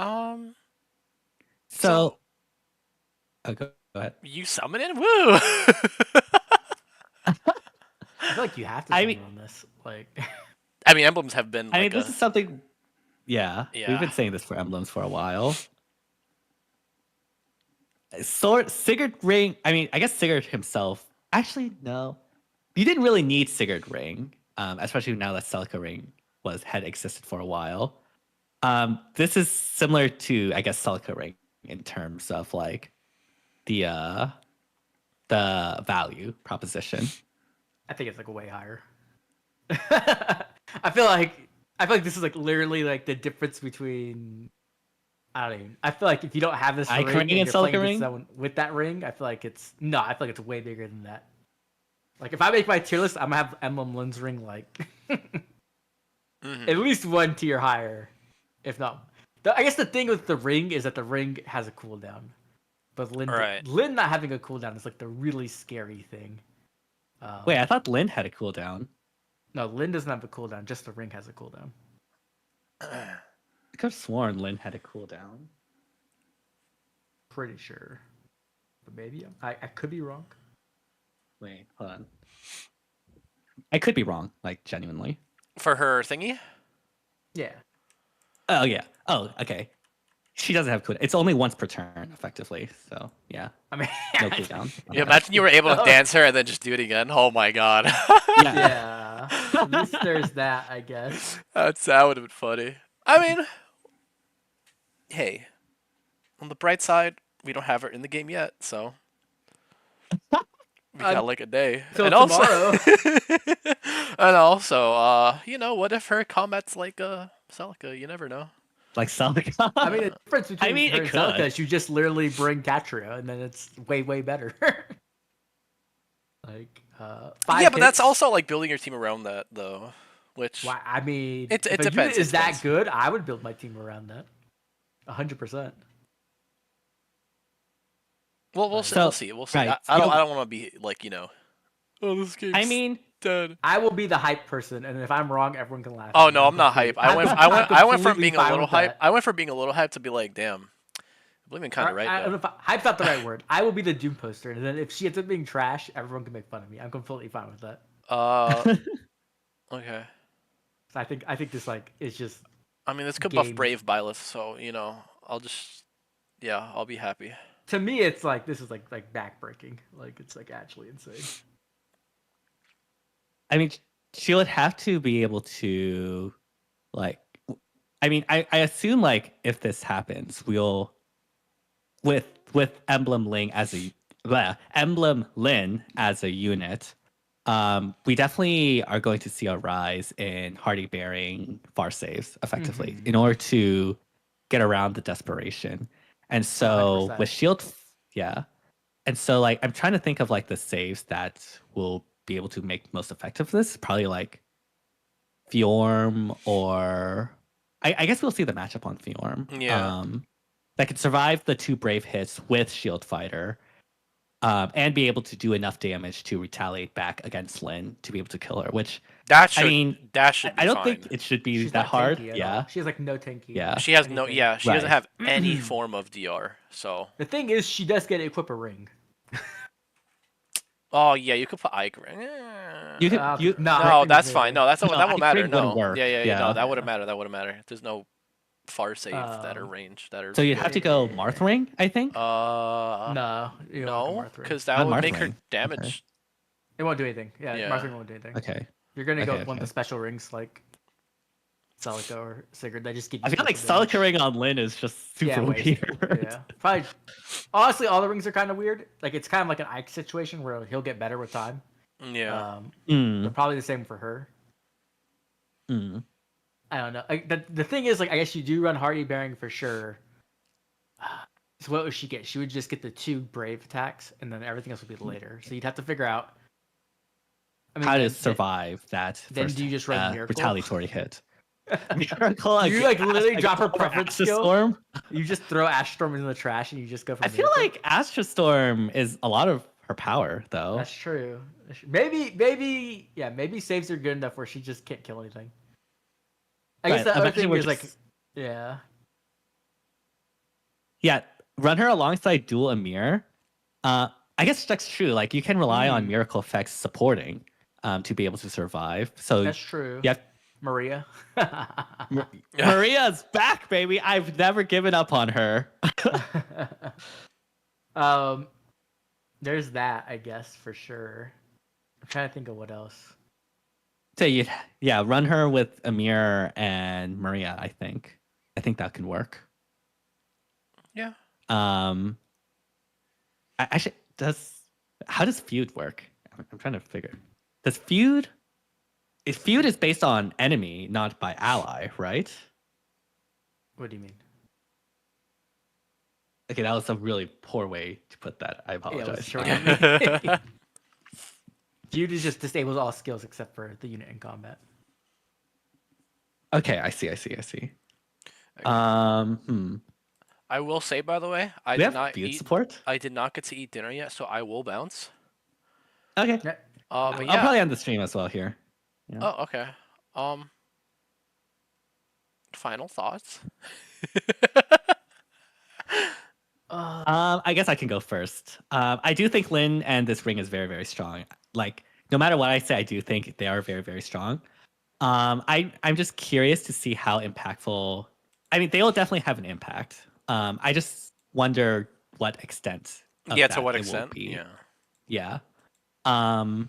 Um. So, oh, go ahead. You summon it? Woo! I feel like you have to I summon mean- on this. Like, I mean, emblems have been I mean, like this is something. Yeah, Yeah. we've been saying this for emblems for a while. Sigurd Ring. I mean, I guess Sigurd himself. Actually, no. You didn't really need Sigurd Ring, especially now that Celica Ring had existed for a while. This is similar to, I guess, Celica Ring in terms of like the value proposition. I think it's like way higher. I feel like this is like literally like the difference between. I don't even. I feel like if you don't have this Ike ring ring and and you're playing Celica against ring? someone with that ring, I feel like it's no. I feel like it's way bigger than that. Like if I make my tier list, I'm gonna have Emblem Lynn's ring like at least 1 tier higher, if not. I guess the thing with the ring is that the ring has a cooldown, but Right. Lynn not having a cooldown is like the really scary thing. Wait, I thought Lynn had a cooldown. No, Lynn doesn't have a cooldown. Just the ring has a cooldown. I could have sworn Lynn had a cooldown. Pretty sure, but maybe I could be wrong. Wait, hold on. I could be wrong, like genuinely. for her thingy. Yeah. Oh yeah. Oh, okay. She doesn't have cooldown. It's only once per turn, effectively. So yeah, I mean, no cooldown. Yeah, imagine you were able to dance her and then just do it again. Oh my god. yeah. At least there's that, I guess. That would have been funny. I mean, hey, on the bright side, we don't have her in the game yet, so we got like a day. Till and tomorrow. also, what if her combat's like Celica? You never know. Like Sonic. I mean, the difference between mean, her it and could. Celica is you just literally bring Catria, and then it's way, way better. Like, 5 Yeah, but that's hits. also like building your team around that, though. Which Why? I mean, It if a depends, unit it is that depends. good, I would build my team around that. 100%. well, we'll So, see. We'll see. right, I don't. you'll- I don't want to be like oh, this game's I mean, dead. I will be the hype person, and if I'm wrong, everyone can laugh. Oh at me. no, I'm not hype. I went. I went from being a little hype. I went from being a little hype to be like, damn. I believe in kind of right. I don't Though. know if hype's not the right word. I will be the Doom poster, and then if she ends up being trash, everyone can make fun of me. I'm completely fine with that. Okay. So I think this like is just I mean, this could buff Game. Brave Byleth, so I'll just, I'll be happy. to me it's like this is like backbreaking. Like it's like actually insane. I mean, she would have to be able to, like, I mean, I assume like if this happens, we'll with Emblem Ling as Emblem Lin as a unit, we definitely are going to see a rise in hardy bearing far saves effectively in order to get around the desperation. And so 100%. with shield, yeah. And so like I'm trying to think of like the saves that will be able to make most effective this. Probably like Fjorm, or I guess we'll see the matchup on Fjorm. Yeah. That could survive the 2 brave hits with Shield Fighter, and be able to do enough damage to retaliate back against Lyn to be able to kill her. Which That should. I mean, that should be I don't fine. think it should be She's that not hard. tanky at Yeah, all. She has like no tanky. Yeah. She has no. anything. Yeah, she doesn't Right. have any form of DR. So. The thing is, she does get to equip a ring. Oh yeah, you could put Ike Ring. you could. No, You, No, that's fine. No, that No, won't Ike matter. Ring No. wouldn't work. Yeah. Yeah. No, that wouldn't matter. That wouldn't matter. There's no far save that are range that are. so you'd have to go Marth Ring, I think. No, you don't No, want Marth Ring. because that Not would Marth make her Ring. damage. It won't do anything. Yeah, Yeah. Marth Ring won't do anything. Okay. You're gonna go Okay, with one of okay. the special rings like Celica or Sigurd. They just give you. I feel like special damage. Celica Ring on Lyn is just super way weird. super- Yeah, probably. Honestly, all the rings are kind of weird. Like it's kind of like an Ike situation where he'll get better with time. Yeah. But probably the same for her. Mm. I don't know. Like, the thing is, like, I guess you do run hardy bearing for sure. So what would she get? She would just get the 2 brave attacks, and then everything else would be later. So you'd have to figure out. I mean, How to then- survive that then first do you just run Miracle? retaliatory hit? Miracle, You like literally Ash- drop her or preference Astra skill? Storm. You just throw Ash Storm into the trash, and you just go for. I feel Miracle? like Astra Storm is a lot of her power, though. That's true. Maybe, maybe saves are good enough where she just can't kill anything. I guess Right, the other eventually thing we're is like, just- yeah. Yeah, run her alongside dual Amir. I guess that's true. Like you can rely on miracle effects supporting to be able to survive. So That's true. yeah, Maria. Maria's back, baby. I've never given up on her. um, there's that, I guess, for sure. I'm trying to think of what else. So yeah, run her with Amir and Maria. I think that can work. Yeah. Actually, how does feud work? I'm trying to figure. Does feud? If feud is based on enemy, not by ally, right? What do you mean? Okay, that was a really poor way to put that. I Yeah, it apologize. was short. Feud is just disables all skills except for the unit in combat. Okay, I see. Okay. Hmm. I will say, by the way, I Do we did have not feud eat. support? I did not get to eat dinner yet, so I will bounce. Okay. Yeah. But I'll yeah. probably end the stream as well here. Yeah. Oh, okay. Final thoughts. I guess I can go first. I do think Lynn and this ring is very, very strong. Like, no matter what I say, I do think they are very, very strong. I'm just curious to see how impactful. I mean, they will definitely have an impact. I just wonder what extent. Of Yeah, that to what it will extent? be. Yeah. Yeah.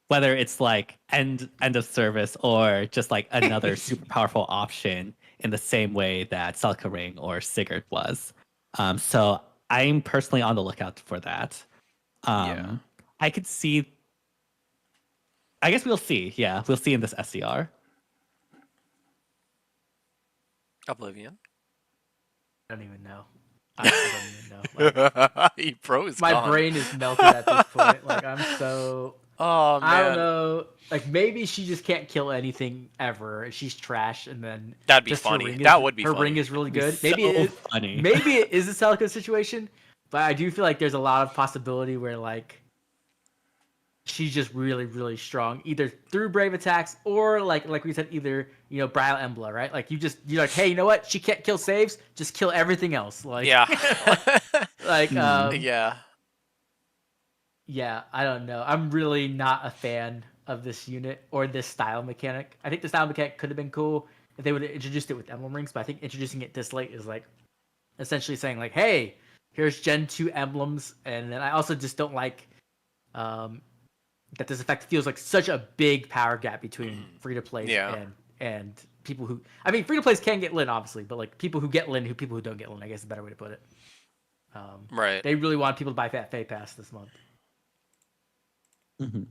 Whether it's like end of service or just like another super powerful option in the same way that Selka Ring or Sigurd was. So I'm personally on the lookout for that. Yeah. I could see. I guess we'll see. Yeah, we'll see in this SCR. Oblivion. I don't even know. I don't even know. Like, He froze. my brain is melted at this point. Like I'm so. Oh man. I don't know. Like maybe she just can't kill anything ever. And she's trash, and then That'd be just her funny. ring That would be her funny. ring is really good. So funny. Maybe it is a Celica situation, but I do feel like there's a lot of possibility where like she's just really really strong, either through brave attacks or like we said, either Brile Embla, right? Like you're like, hey, you know what? She can't kill saves, just kill everything else. Like Yeah. like Yeah. Yeah, I don't know. I'm really not a fan of this unit or this style mechanic. I think the style mechanic could have been cool if they would have introduced it with emblem rings, but I think introducing it this late is like essentially saying like, hey, here's Gen 2 emblems, and then I also just don't like that this effect feels like such a big power gap between free to plays Yeah. and people who free to plays can get LYN obviously, but like people who get LYN, people who don't get LYN, I guess is a better way to put it. Right. They really want people to buy Fat Fay Pass this month. Mm-hmm.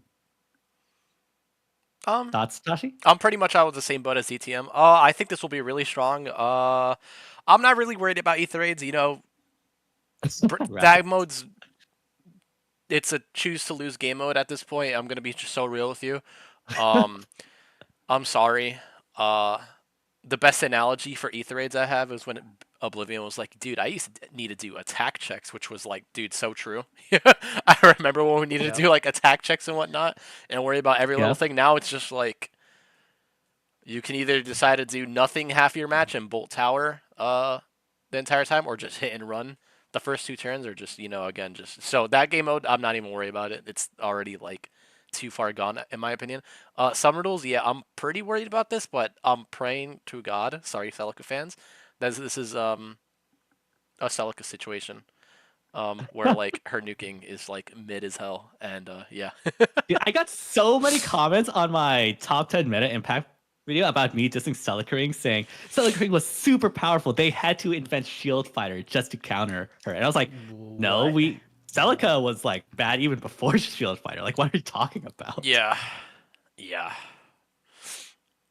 Thoughts, Tashi? I'm pretty much out with the same boat as ETM. I think this will be really strong. I'm not really worried about Ether Raids. That mode's it's a choose to lose game mode at this point. I'm gonna be just so real with you. I'm sorry. The best analogy for Ether Raids I have is when Oblivion was like, dude, I used to need to do attack checks, which was like, dude, so true. I remember when we needed to do like attack checks and whatnot and worry about every little thing. Now it's just like you can either decide to do nothing half your match and bolt tower the entire time, or just hit and run the first 2 turns, or just again just so that game mode I'm not even worried about it. It's already like too far gone in my opinion. Summer duels, yeah, I'm pretty worried about this, but I'm praying to God, sorry Celica fans, that this is a Celica situation where like her nuking is like mid as hell, and yeah. Dude, I got so many comments on my top 10 meta impact video about me dissing Celica Ring, saying Celica Ring was super powerful. They had to invent Shield Fighter just to counter her, and I was like, no, Celica was like bad even before Shield Fighter. Like, what are you talking about? Yeah.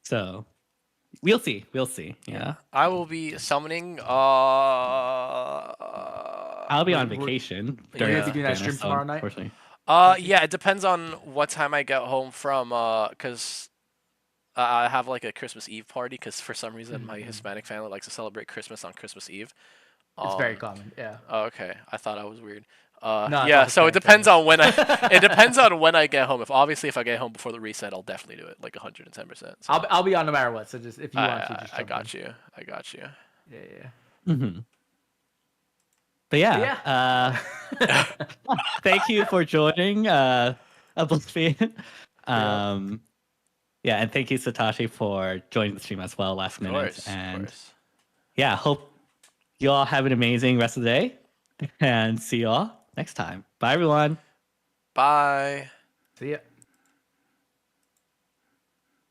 So, we'll see. Yeah. I will be summoning. I'll be on vacation. You're gonna be doing that stream tomorrow night? Unfortunately. Yeah, it depends on what time I get home from. Cause I have like a Christmas Eve party. Cause for some reason my Hispanic family likes to celebrate Christmas on Christmas Eve. It's very common. Yeah. Oh, okay, I thought I was weird. No, yeah, so it depends on when it depends on when I get home. If I get home before the reset, I'll definitely do it like 110%. So. I'll be on no matter what. So just if you want to, just I got you. Yeah. Mm-hmm. But But yeah, yeah. thank you for joining Oblivion. Um, yeah, and thank you, Satoshi, for joining the stream as well last minute. Of And course. yeah, hope you all have an amazing rest of the day and see you all next time. Bye, everyone. Bye. See ya.